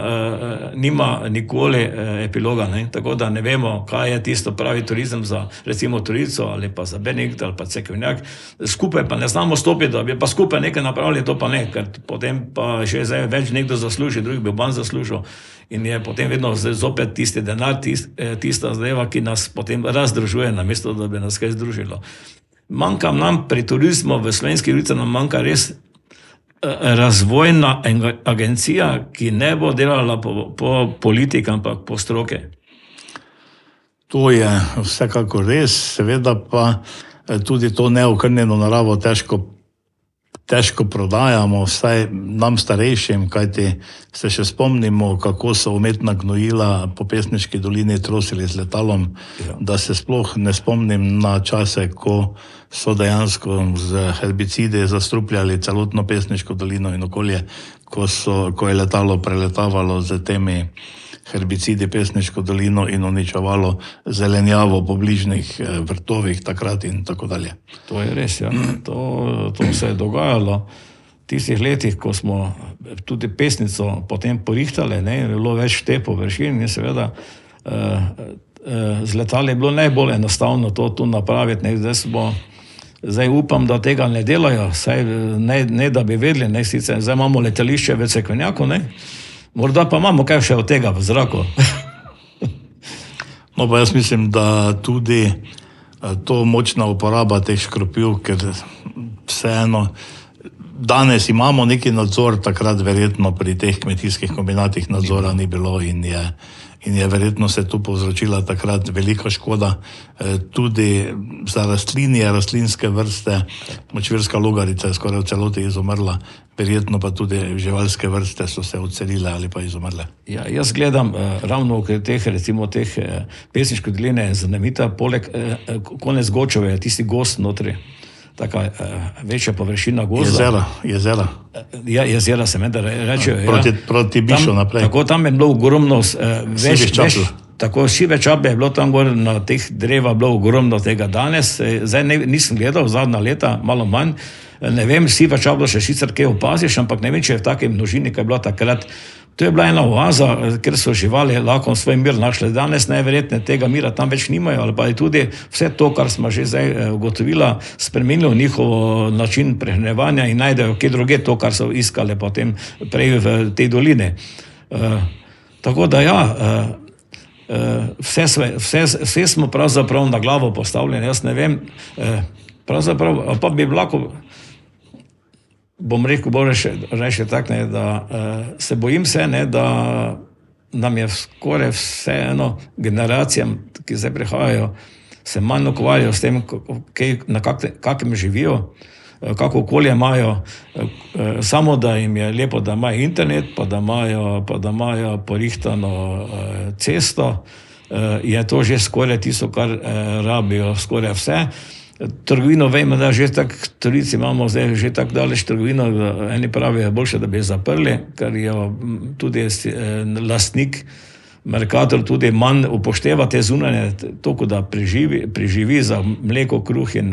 nima nikoli epiloga, ne? Tako da ne vemo, kaj je tisto pravi turizem za recimo Turico ali pa za Benedikt ali pa Cerkvenjak. Skupaj pa ne znamo stopiti, da bi pa skupaj nekaj napravili, to pa ne, ker potem pa še zdaj več nekdo zasluži, drugi bi manj zaslužil in je potem vedno zopet tisti denar, tista zadeva, ki nas potem razdružuje, namesto da bi nas kaj združilo. Manjka nam pri turizmu v Slovenskih Goricah, nam manjka res razvojna agencija, ki ne bo delala po politiki, ampak po stroke. To je vsekakor res, seveda pa tudi to neokrnjeno naravo težko prodajamo, vsaj nam starejšim, kajti se še spomnimo, kako so umetna gnojila po Pesniški dolini trosili z letalom, da se sploh ne spomnim na čase, ko so dejansko z herbicidi zastrupljali celotno Pesniško dolino in okolje, ko je letalo preletavalo z temi herbicidi Pesniško dolino in uničevalo zelenjavo po bližnjih vrtovih takrat in tako dalje. To je res, ja. To se je dogajalo v tistih letih, ko smo tudi Pesnico potem porihtali, ne, je bilo več te površin in seveda z letali je bilo najbolj enostavno to tu napraviti, ne, zdaj upam, da tega ne delajo, saj ne da bi vedeli, ne, sicer zdaj imamo letališče v Cerkvenjaku, ne, morda pa imamo kaj še od tega v zraku. No pa jaz mislim, da tudi to močna uporaba teh škropiv, ker vseeno danes imamo neki nadzor, takrat verjetno pri teh kmetijskih kombinatih nadzora ni bilo in je verjetno se tu povzročila takrat velika škoda. Tudi za rastlinske vrste, močvirska logarica je skoraj v celoti izumrla, verjetno pa tudi živalske vrste so se odselile ali pa izumrle. Ja, jaz gledam ravno v teh, recimo teh Pesniške doline, znamenita, poleg konec Gočove je tisti gozd notri. Taka večja površina gozda. Jezera. Ja, jezera se menda rečejo. Proti Bišu naprej. Tako tam je bilo ogromno tako šive čape je bilo tam gor na teh dreva, bilo ogromno tega. Danes, zdaj nisem gledal zadnja leta, malo manj, ne vem, siva čabla še sicer kaj opaziš, ampak ne vem, če je v taki množini, kaj je bila takrat. To je bila ena oaza, ker so živali lahko svoj mir našli. Danes najverjetne tega mira tam več nimajo, ali pa je tudi vse to, kar smo že zdaj ugotovila, spremenilo njihov način prehranjevanja in najdejo kje druge to, kar so iskali potem prej v tej dolini. Tako da ja, vse smo pravzaprav na glavo postavljeni, jaz ne vem, pravzaprav, pa bi lahko, bom rekel, reči tak, ne, da se bojim se, ne, da nam je skoraj vseeno generacijam, ki zdaj prihajajo, se manj ukvarjajo s tem, na kakem živijo, kako okolje imajo, samo da jim je lepo, da imajo internet, pa da imajo porihtano cesto, je to že skoraj tisto, kar rabijo, skoraj vse. Trgovino vemo, da že tako Turici imamo zdaj že tako daleč trgovino, eni pravijo, boljše, da bi jo zaprli, ker je tudi lastnik Mercator tudi manj upošteva te zunanje, toliko da preživi za mleko, kruh in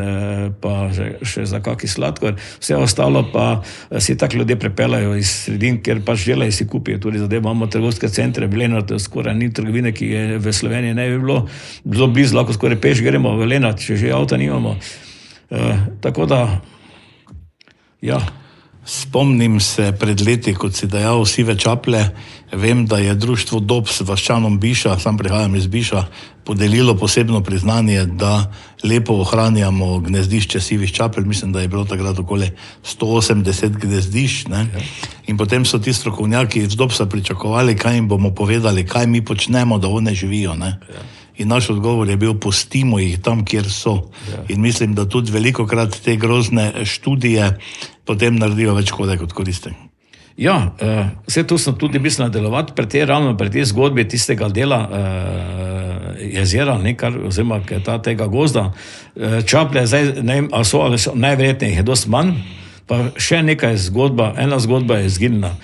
pa še za kaki sladkor, vse ostalo pa si tako ljudje prepelajo iz sredin, ker pač delajo si kupijo, tudi zdaj imamo trgovske centre v Lenartu, skoraj ni trgovine, ki je v Sloveniji ne bi bilo, zelo blizu, lahko skoraj peš gremo v Lenart, če že avta nimamo. Tako da, ja. Spomnim se pred leti, kot si dejal sive čaplje, vem, da je društvo Dob s vaščanom Biša, sam prihajam iz Biša, podelilo posebno priznanje, da lepo ohranjamo gnezdišče sivih čapelj, mislim, da je bilo takrat okoli 180 gnezdišč, ne? In potem so ti strokovnjaki iz Dobsa pričakovali, kaj jim bomo povedali, kaj mi počnemo, da one živijo, ne? In naš odgovor je bil, pustimo jih tam, kjer so. In mislim, da tudi velikokrat te grozne študije potem naredijo več škode kot koristi. Ja, vse to sem tudi mislil nadaljevati ravno pri tej zgodbi tistega dela jezera, oziroma tega gozda. Čaplje, zdaj, ne vem, ali so najverjetneje jih je dosti manj, pa še nekaj ena zgodba je izginila.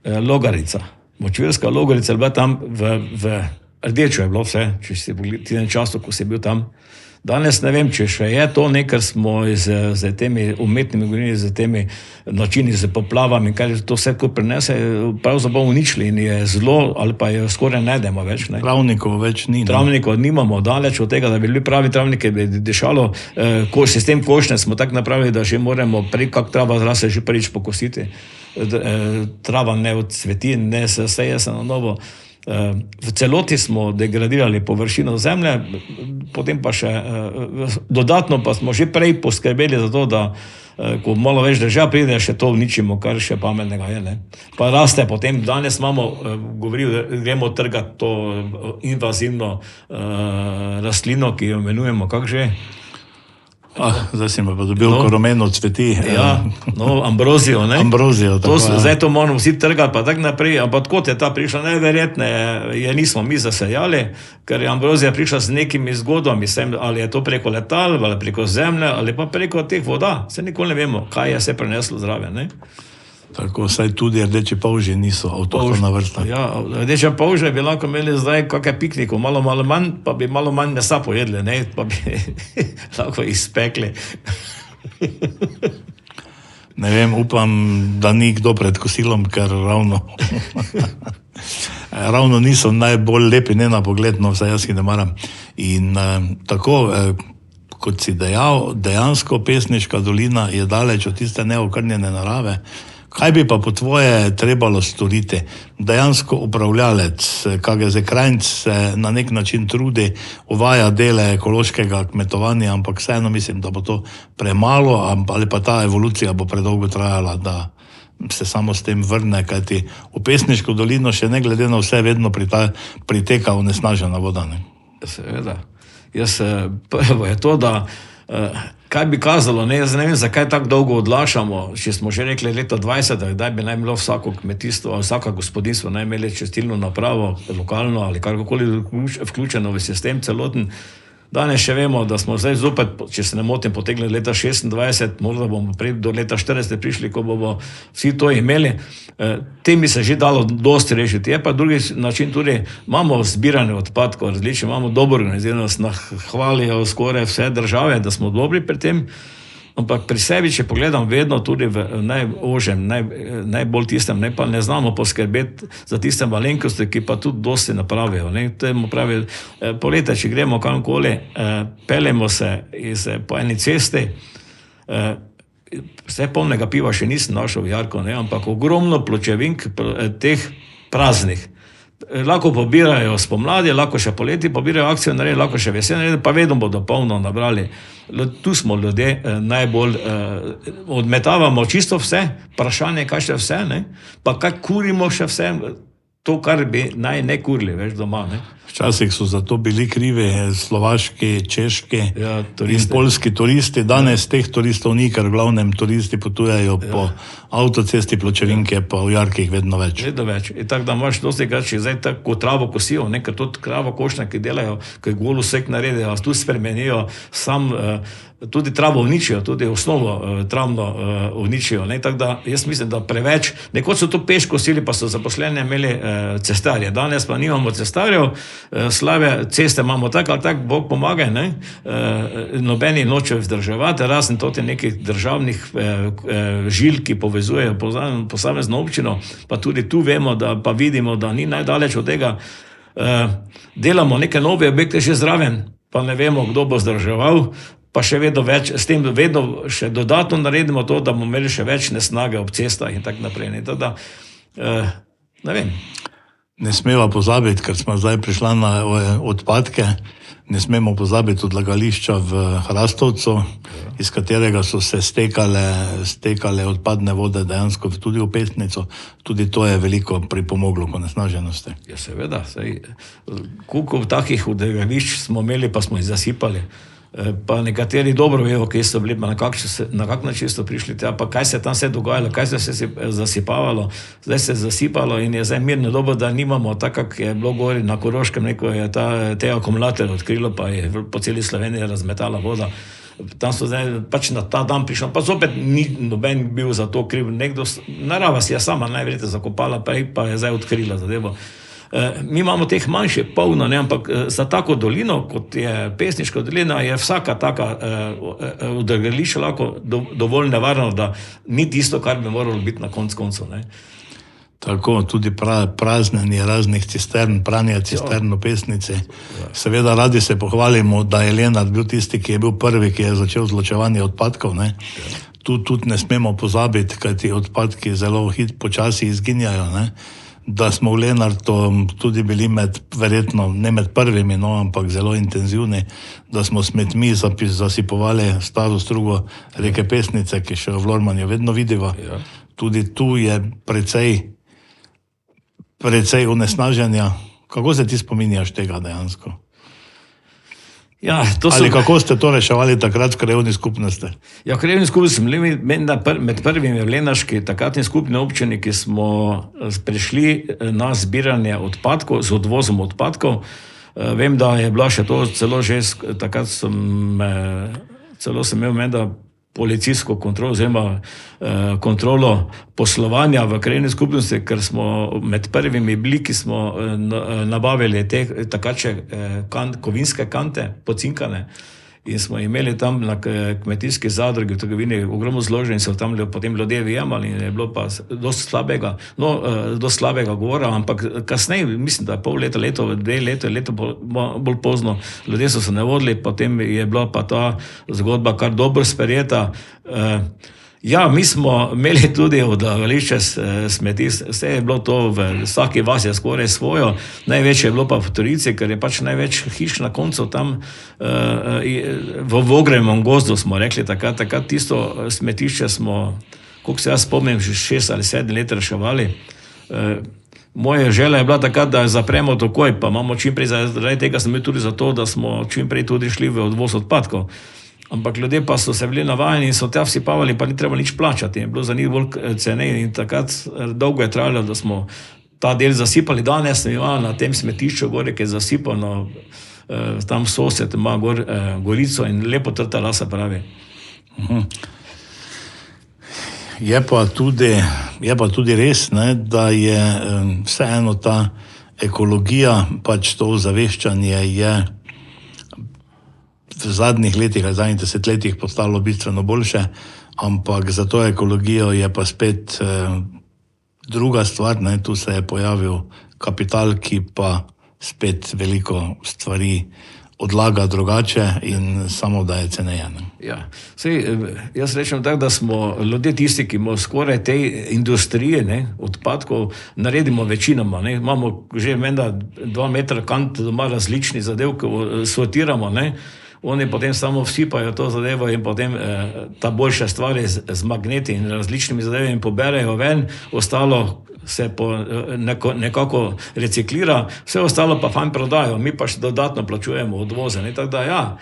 Logarica, močvirska logarica je bila tam v rdečo je bilo vse, če si pogledal času, ko si bil tam. Danes ne vem, če še je to nekaj, smo z temi umetnimi gorini, z temi načini, z poplavami, kar to vse ko prinese, pravzaprav uničili in je zelo, ali pa je skoraj ne najdemo več. Travnikov več ni. Travnikov nimamo, daleč od tega, da bi bili pravi travniki, bi dešalo, sistem košnje smo tako napravili, da že moramo kak trava zrase že prvič pokositi. Trava ne odsveti, ne seje se na novo. V celoti smo degradirali površino zemlje, potem pa še dodatno pa smo že prej poskrbeli za to, da ko malo več dežja pride, še to uničimo, kar še pametnega je. Ne? Pa raste potem, danes gremo trgati to invazivno rastlino, ki jo imenujemo, kako že? Zdaj si me pa dobil, ko rumeno cveti. Ja, ambrozijo, ne? Ambrozijo, tako je. Zdaj to moramo vsi trgati, pa tako naprej, ampak kot je ta prišla, najverjetne je nismo mi zasejali, ker je ambrozija prišla z nekimi zgodbami, ali je to preko letal, ali preko zemlje, ali pa preko teh voda. Se nikoli ne vemo, kaj je se preneslo zraven, ne? Tako, saj tudi rdeči polži niso avtohtona vrsta. Ja, rdeče polže bi lahko imeli zdaj kakšne piknikov, malo manj, pa bi malo manj mesa pojedli, ne, pa bi lahko izpekli. Ne vem, upam, da ni kdo pred kosilom, ker ravno niso najbolj lepi, ne na pogled, no vsaj jaz jih ne maram. In tako, kot si dejal, dejansko Pesniška dolina je daleč od tiste neokrnjene narave. Kaj bi pa po tvoje trebalo storiti? Dejansko upravljalec, KGZ Krajnc se na nek način trudi, uvaja dele ekološkega kmetovanja, ampak vseeno mislim, da bo to premalo, ali pa ta evolucija bo predolgo trajala, da se samo s tem vrne, kajti v Pesniško dolino še ne glede na vse vedno priteka onesnažena voda. Ne? Seveda. Prvo je to, da kaj bi kazalo, ne vem, zakaj tako dolgo odlašamo, če smo že rekli leta 20, da bi naj bilo vsako kmetijstvo, vsaka gospodinstvo naj imeli čistilno napravo, lokalno ali karkoli vključeno v sistem celoten. Danes še vemo, da smo zdaj zopet, če se ne motim, potegli leta 26, morda bomo do leta 40 prišli, ko bomo vsi to imeli. Tem bi se že dalo dosti rešiti. Je pa drugi način tudi, imamo zbiranje odpadkov različne, imamo dobro organiziranost, hvalijo skoraj vse države, da smo dobri pri tem. Ampak pri sebi, če pogledam, vedno tudi v najožjem, najbolj tistem, pa ne znamo poskrbeti za tiste malenkosti, ki pa tudi dosti napravijo. Polete, če gremo kamkoli, peljemo se po eni cesti, vse polnega piva še nisem našel v jarku, ampak ogromno pločevink teh praznih. Lahko pobirajo spomladi, lahko še poleti pobirajo akcijo, lahko še jeseni, pa vedno bodo polno nabrali. Tu smo ljudje najbolj, odmetavamo čisto vse, vprašanje, kaj še vse, pa kaj kurimo še vse, to, kar bi naj ne kurili več doma. Včasih so za to bili krivi slovaški, češki in poljski turisti. Danes teh turistov ni, ker v glavnem turisti potujejo po avtocesti, pločevinke pa v jarkih vedno več. Vedno več. In tako da imaš dosti krat, če zdaj tako travo kosijo, ker tudi kravo košnja, ki delajo, ki golu sek naredijo, tu spremenijo, tudi travo uničijo, tudi osnovo travno uničijo. Tako da jaz mislim, da preveč, nekoč so to peš kosili, pa so zaposleni imeli cestarje. Danes pa nimamo cestarjev, slave ceste imamo tako ali tako, Bog pomagaj, nobeni nočejo vzdrževati, razen toti nekih državnih žil, ki povezujejo posamezno občino, pa tudi tu vemo, pa vidimo, da ni najdaleč od tega. Delamo neke nove objekte že zraven, pa ne vemo, kdo bo vzdrževal, pa še vedno več, s tem vedno še dodatno naredimo to, da bomo imeli še več nesnage ob cestah in tako naprej. Ne vem. Ne smemo pozabiti, ker smo zdaj prišla na odpadke, ne smemo pozabiti odlagališča v Hrastovcu, iz katerega so se stekale odpadne vode dejansko tudi v Pesnico. Tudi to je veliko pripomoglo k onesnaženosti. Ja, seveda. Koliko takih odlagališč smo imeli, pa smo jih zasipali. pa nekateri dobro vejo, kje so bili, na kak način so prišli tja, pa kaj se tam vse dogajalo, kaj se je zasipavalo, zdaj se je zasipalo in je zdaj mirno dobo, da nimamo, tako kak je bilo gori na Koroškem, neko je te akumulatorje odkrilo, pa je po celi Sloveniji razmetala voda. Tam so zdaj pač na ta dan prišli, pa zopet ni noben bil za to kriv, narava si je sama najverjetneje zakopala, pa je zdaj odkrila zadevo. Mi imamo teh manjše polno, ne, ampak za tako dolino, kot je Pesniška dolina, je vsaka taka odlagališče lahko dovolj nevarno, da ni tisto, kar bi moralo biti na koncu. Tako, tudi praznjenje raznih cistern, pranja cistern v Pesnici. Seveda radi se pohvalimo, da je Lenart bil tisti, ki je bil prvi, ki je začel zločevanje odpadkov. Ne. Tu tudi ne smemo pozabiti, kaj ti odpadki zelo počasi izginjajo. Ne. Da smo v Lenartu tudi bili verjetno ne med prvimi, no, ampak zelo intenzivni, da smo smetmi zasipovali staro strugo reke Pesnice, ki še v Lormanju vedno vidiva. Ja. Tudi tu je precej onesnaženja. Kako se ti spominjaš tega dejansko? Ja, ali kako ste to reševali takrat v krajevni skupnosti? Ja, v krajevni skupnosti smo bili med prvimi v lenarški takratni skupni občini, ki smo prišli na zbiranje odpadkov, z odvozom odpadkov. Vem, da je bila še to celo že, takrat sem imel menda policijsko kontrolo, oziroma kontrolo poslovanja v krajevni skupnosti, ker smo med prvimi bili, ki smo nabavili te takače kovinske kante, pocinkane, in smo imeli tam na kmetijski zadrugi v trgovini ogromno zloženj in so tam potem ljudje vyjemali in je bilo pa dosti slabega govora, ampak kasneje, mislim, da pol leta, leto bolj pozno, ljudje so se ne vodili, potem je bila pa ta zgodba kar dobro sprejeta. Ja, mi smo imeli tudi odlagališče smeti, vse je bilo to, v vsaki vasi je skoraj svojo, največje je bilo pa v Turici, ker je pač največ hiš na koncu tam v Vogremom gozdu, smo rekli, takrat tisto smetišče smo, koliko se jaz spomnim, že 6 ali 7 let reševali. Moja želja je bila takrat, da zapremo takoj, pa imamo čimprej, zaradi tega smo tudi zato, da smo čimprej tudi šli v odvoz odpadkov. Ampak ljudje pa so se bili navajeni in so tja vsipavali, pa ni treba nič plačati. Je bilo za njih bolj ceneje in takrat dolgo je trajalo, da smo ta del zasipali. Danes ima na tem smetišču gori, ki je zasipano, tam sosed ima gorico in lepo trta lasa pravi. Je pa tudi res, ne, da je vseeno ta ekologija, pač to ozaveščanje je v zadnjih letih, ali zadnjih desetletjih postalo bistveno boljše, ampak za to ekologijo je pa spet druga stvar, ne, tu se je pojavil kapital, ki pa spet veliko stvari odlaga drugače in samo da je ceneje. Ja, jaz rečem tako, da smo ljudje tisti, ki imamo skoraj te industrije, ne, odpadkov, naredimo večinoma. Ne. Imamo že 2 metra kant doma različni zadev, ki sortiramo, ne. Oni potem samo vsipajo to zadevo in potem ta boljša stvar je z magneti in različnimi zadevami poberejo ven, ostalo se nekako reciklira, vse ostalo pa fajn prodajo, mi pa še dodatno plačujemo odvoze. Tako da ja,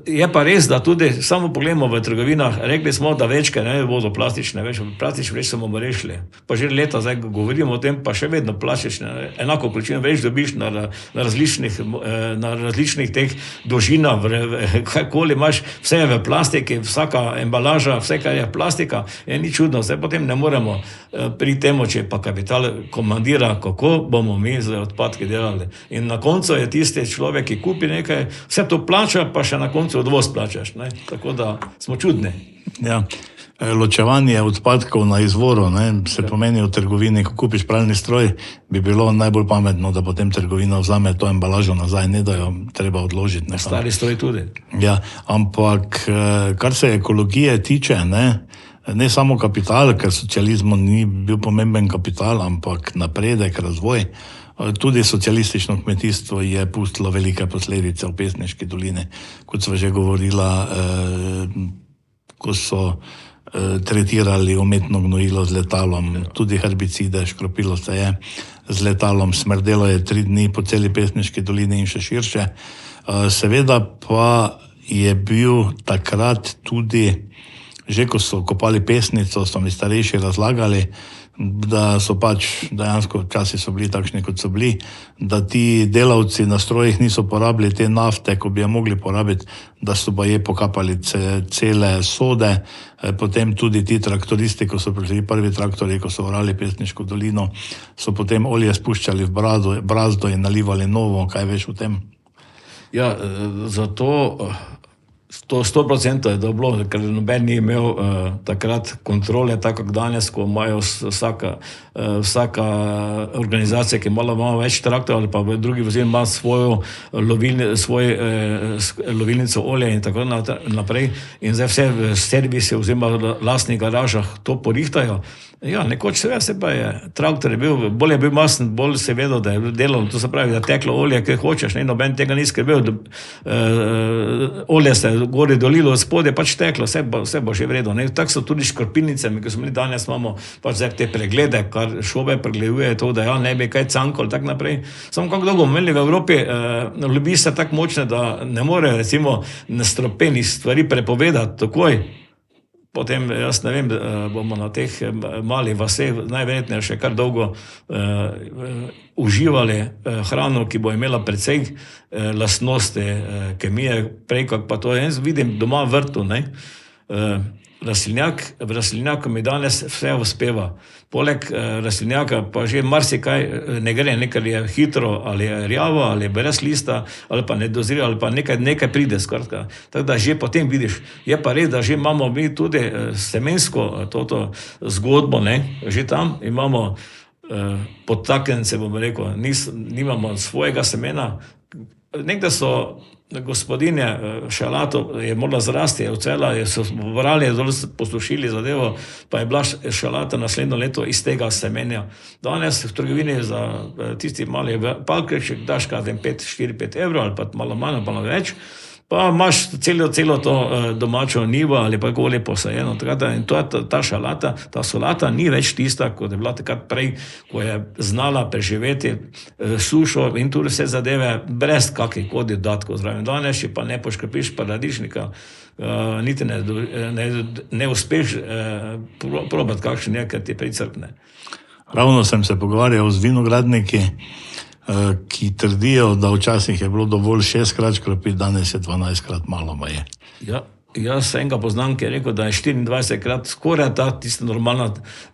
je pa res, da tudi samo pogledamo v trgovinah, rekli smo, da večke ne bodo plastične, plastične vreče bomo rešili. Pa že leta zdaj govorimo o tem, pa še vedno plastične, enako količino več dobiš na različnih teh dolžinah, kakoli imaš, vse je v plastiki, vsaka embalaža, vse, kar je plastika, je ni čudno, zdaj potem ne moremo pri temu, če pa kapital komandira, kako bomo mi z odpadki delali. In na koncu je tisti človek, ki kupi nekaj, vse to plača, pa še na koncu odvoz plačaš. Ne? Tako da smo čudni. Ja. Ločevanje odpadkov na izvoru, ne, se pomeni v trgovini, ko kupiš pralni stroj, bi bilo najbolj pametno, da potem trgovina vzame to embalažo nazaj, ne da jo treba odložiti. Ne, stari stroj tudi. Ja, ampak kar se ekologije tiče, ne samo kapital, ker socializmu ni bil pomemben kapital, ampak napredek, razvoj, tudi socialistično kmetijstvo je pustilo velike posledice v Pesniški dolini. Kot sva že govorila, ko so tretirali umetno gnojilo z letalom, tudi herbicide, škropilo se je z letalom, smrdelo je 3 dni po celi Pesniški dolini in še širše. Seveda pa je bil takrat tudi, že ko so kopali pesnico, so mi starejši razlagali, da so pač dejansko časi so bili takšni, kot so bili, da ti delavci na strojih niso porabili te nafte, ko bi jo mogli porabiti, da so baje pokapali cele sode, potem tudi ti traktoristi, ko so prišli prvi traktori, ko so orali Pesniško dolino, so potem olje spuščali v brazdo in nalivali novo, kaj veš o tem? Ja, zato to 100% je bilo, ker noben ni imel takrat kontrole, tako kot danes, ko imajo vsaka organizacija, ki ima malo več traktorjev ali pa v drugi vozil ima svojo lovilnico olja in tako naprej. In zdaj vse v servise oziroma v lastnih garažah to porihtajo. Ja, nekoč seveda se pa je traktor je bil, bolj je bil masen, bolj se je vedel, da je delalo, to se pravi, da teklo olje, kaj hočeš, ne, noben tega ni skrbel, olje se gori dolilo, spodje pač teklo, vse bo že vredo. Tako so tudi škropilnicami, ki so bili danes, imamo pač zdaj te preglede, kar šobe pregleduje, to, da ja, ne bi kaj cankal, tak naprej. Samo kako dolgo imeli v Evropi, ljubi se tako močne, da ne more recimo nastropenih stvari prepovedati takoj. Potem, jaz ne vem, bomo na teh malih vaseh najverjetneje še kar dolgo uživali hrano, ki bo imela precej lastnosti kemije, prej kot pa to. Jaz vidim doma v vrtu, ne, v rastlinjaku mi danes vse uspeva. Poleg rastlinjaka pa že marsikaj ne gre, nekaj je hitro, ali je rjavo, ali je brez lista, ali pa ne dozira, ali pa nekaj pride, skratka. Tako da že potem vidiš. Je pa res, da že imamo mi tudi semensko toto zgodbo, ne, že tam imamo podtaknjence, bom rekel, nimamo svojega semena. Nekdaj so gospodinje šalato je morala zrasti, je ocela, so vrali, poslušili zadevo, pa je bila šalata naslednjo leto iz tega semenja. Danes v trgovini za tisti mali palkreček daš kaj 4-5 evrov ali pa malo manj, malo več, pa imaš celo to domačo nivo ali pa gole posajeno. In to je ta šalata, ta solata ni več tista, kot je bila takrat prej, ko je znala preživeti sušo in tudi vse zadeve brez kakih dodatkov zraven. Danes pa ne poškropiš paradižnika, niti ne uspeš probati kakšen je, ker ti pricrkne. Ravno sem se pogovarjal z vinogradniki, ki trdijo, da včasih je bilo dovolj 6-krat škropiti, danes je 12-krat malo maje. Ja, jaz enega poznam, ki je rekel, da je 24-krat skoraj tista normalna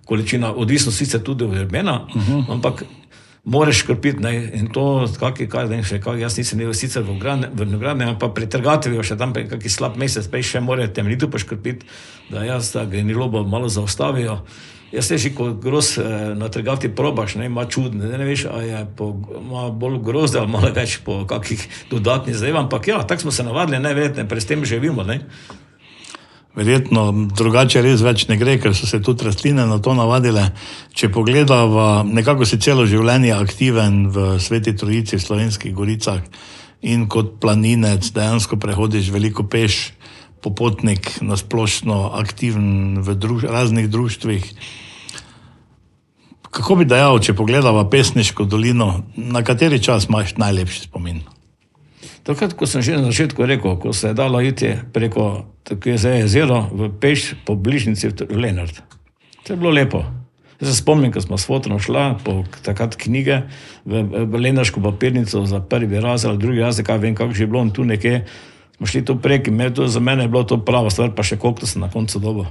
količina, odvisno sicer tudi od vremena, ampak moraš škropiti, ne, in to, jaz nisem imel sicer v vinogradnji, ampak pri trgatelju še tam kakšen slab mesec, prej še morajo temeljito poškropiti, da jaz ta genilobo malo zaustavijo. Jaz teži, ko groz na trgati probaš, ne, ima čudne, ne veš, a je ima bolj grozde ali malo več po kakih dodatnih zadev, ampak ja, tako smo se navadili, najverjetneje, pred tem živimo, ne. Verjetno drugače res več ne gre, ker so se tudi rastline na to navadile. Če pogledava, nekako si celo življenje aktiven v Sveti Trojici, v Slovenskih goricah in kot planinec dejansko prehodiš veliko peš, popotnik nasplošno aktiven v raznih društvih. Kako bi dejal, če pogledava Pesniško dolino, na kateri čas imaš najlepši spomin? Takrat, ko sem že na začetku rekel, ko se je dalo iti preko, tako je zdaj jezero, v peš po bližnici v Lenart. To je bilo lepo. Jaz se spomnim, ko smo s fotom šla po takrat knjige v lenarško papirnico za prvi razred, drugi razred, kaj vem, kako že je bilo, in tu nekje smo šli tu prek in za mene je bilo to prava stvar, pa še koliko sem na koncu dobil.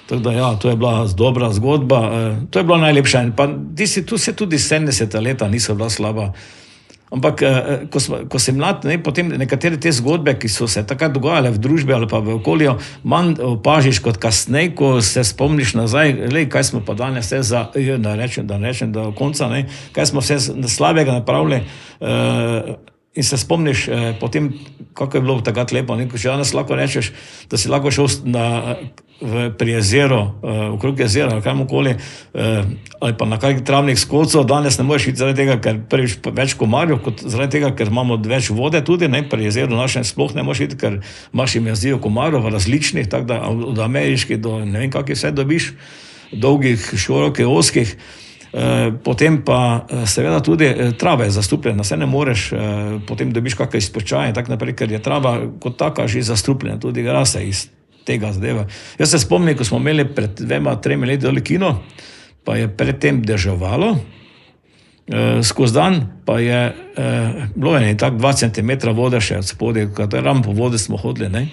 Tako da ja, to je bila dobra zgodba, to je bila najlepša. Pa tu se tudi 70 leta niso bila slaba. Ampak ko si mlad, ne, potem nekatere te zgodbe, ki so se takrat dogajale v družbi ali pa v okolju, manj opažiš kot kasneje, ko se spomniš nazaj, kaj smo pa danes vse da rečem do konca, ne, kaj smo vse slabega napravili, in se spomniš potem, kako je bilo takrat lepo. Če danes lahko rečeš, da si lahko šel pri jezeru, okrog jezera, ali kamokoli, ali pa na kakih travnih skocov, danes ne moreš iti zaradi tega, ker prvič več komarjev, kot zaradi tega, ker imamo več vode tudi, ne, pri jezeru našem sploh ne moreš iti, ker imaš invazijo komarjev različnih, tako da od ameriških do ne vem kakih vse dobiš, dolgih, širokih, ozkih. Potem pa seveda tudi trava je zastrupljena, se ne moreš, potem dobiš kakšne izpočaje in tako naprej, ker je trava kot taka že zastrupljena, tudi rase iz tega zadeva. Jaz se spomnim, ko smo imeli pred 2-3 leti doli kino, pa je predtem deževalo, skozi dan pa je bilo tako 2 centimetra vode še od spodaj, ravno po vodi smo hodili, ne?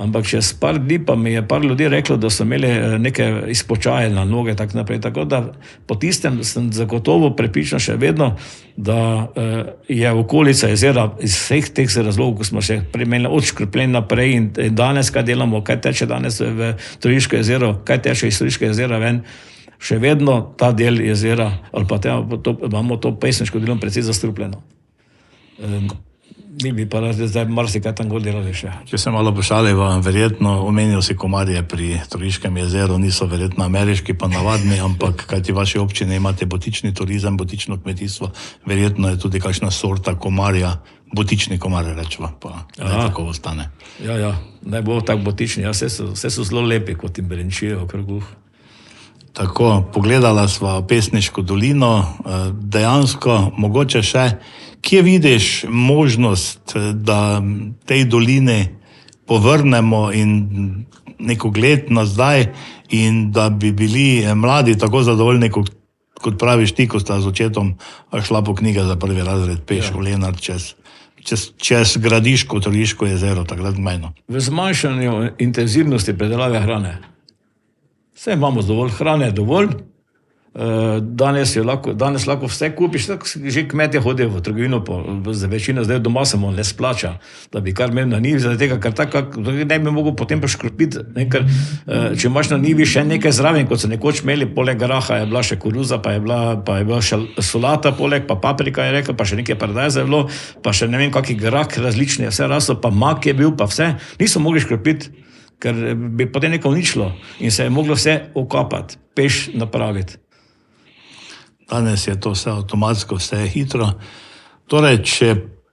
Ampak čez par dni pa mi je par ljudi reklo, da so imeli neke izpočaje na noge, tako naprej. Tako da po tistem sem zagotovo prepričan še vedno, da je okolica jezera iz vseh teh razlogov, ko smo se primenili od škropljenja naprej in danes, kaj delamo, kaj teče danes v Trojiško jezero, kaj teče iz Trojiškega jezera ven, še vedno ta del jezera, ali pa imamo to pesniško delo precej zastrupljeno. Mi bi pa zdaj marsikaj tam gor delali še. Če se malo pošaliva, verjetno omenil si komarje pri Trojiškem jezeru, niso verjetno ameriški pa navadni, ampak kajti vaši občine imate botični turizem, botično kmetijstvo, verjetno je tudi kakšna sorta komarja, botični komarje rečeva, pa ne tako ostane. Ja, ne bo tako botični, vse so zelo lepi, kot jim brenčijo okrog uha. Tako, pogledala sva Pesniško dolino, dejansko mogoče še, kje vidiš možnost, da tej dolini povrnemo in neko gled nazaj in da bi bili mladi tako zadovoljni, kot praviš ti, ko sta z očetom šla po knjige za 1. razred peš v Lenart čez Gradiško, Trojiško jezero, takrat majno. V zmanjšanju intenzivnosti predelave hrane. Vse imamo dovolj hrane, dovolj. Danes lahko vse kupiš, že kmetje hodijo v trgovino, za večino zdaj doma se mu ne splača, da bi kar imel na njivi, zaradi tega, ker tako ne bi mogel potem pa škropiti, ker če imaš na njivi še nekaj zraven, kot so nekoč imeli, poleg graha je bila še koruza, pa je bila še solata poleg, pa paprika je rekel, pa še nekaj paradajza je bilo, pa še ne vem kakih grah različni, vse raslo, pa mak je bil, pa vse, niso mogli škropiti, ker bi potem nekaj uničilo in se je moglo vse okapati, peš napraviti. Danes je to vse avtomatsko, vse je hitro. Torej, če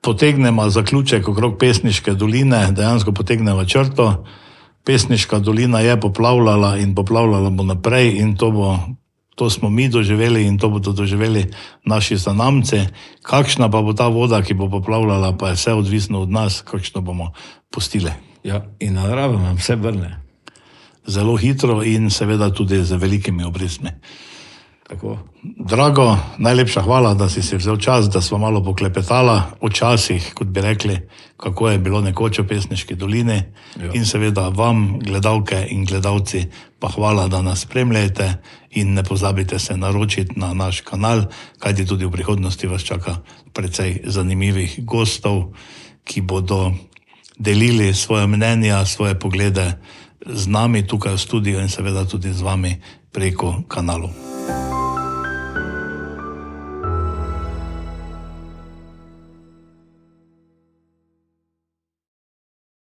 potegnemo zaključek okrog Pesniške doline, dejansko potegnemo črto, Pesniška dolina je poplavljala in poplavljala bo naprej in to smo mi doživeli in to bodo doživeli naši zanamci. Kakšna pa bo ta voda, ki bo poplavljala, pa je vse odvisno od nas, kakšno bomo pustili. Ja, in narava nam vse vrne. Zelo hitro in seveda tudi z velikimi obrestmi. Tako. Drago, najlepša hvala, da si vzel čas, da sva malo poklepetala o časih, kot bi rekli, kako je bilo nekoč v Pesniški dolini. Ja. In seveda vam, gledalke in gledalci, pa hvala, da nas spremljate in ne pozabite se naročiti na naš kanal, kajti tudi v prihodnosti vas čaka precej zanimivih gostov, ki bodo delili svoje mnenja, svoje poglede z nami tukaj v studiu in seveda tudi z vami preko kanalov.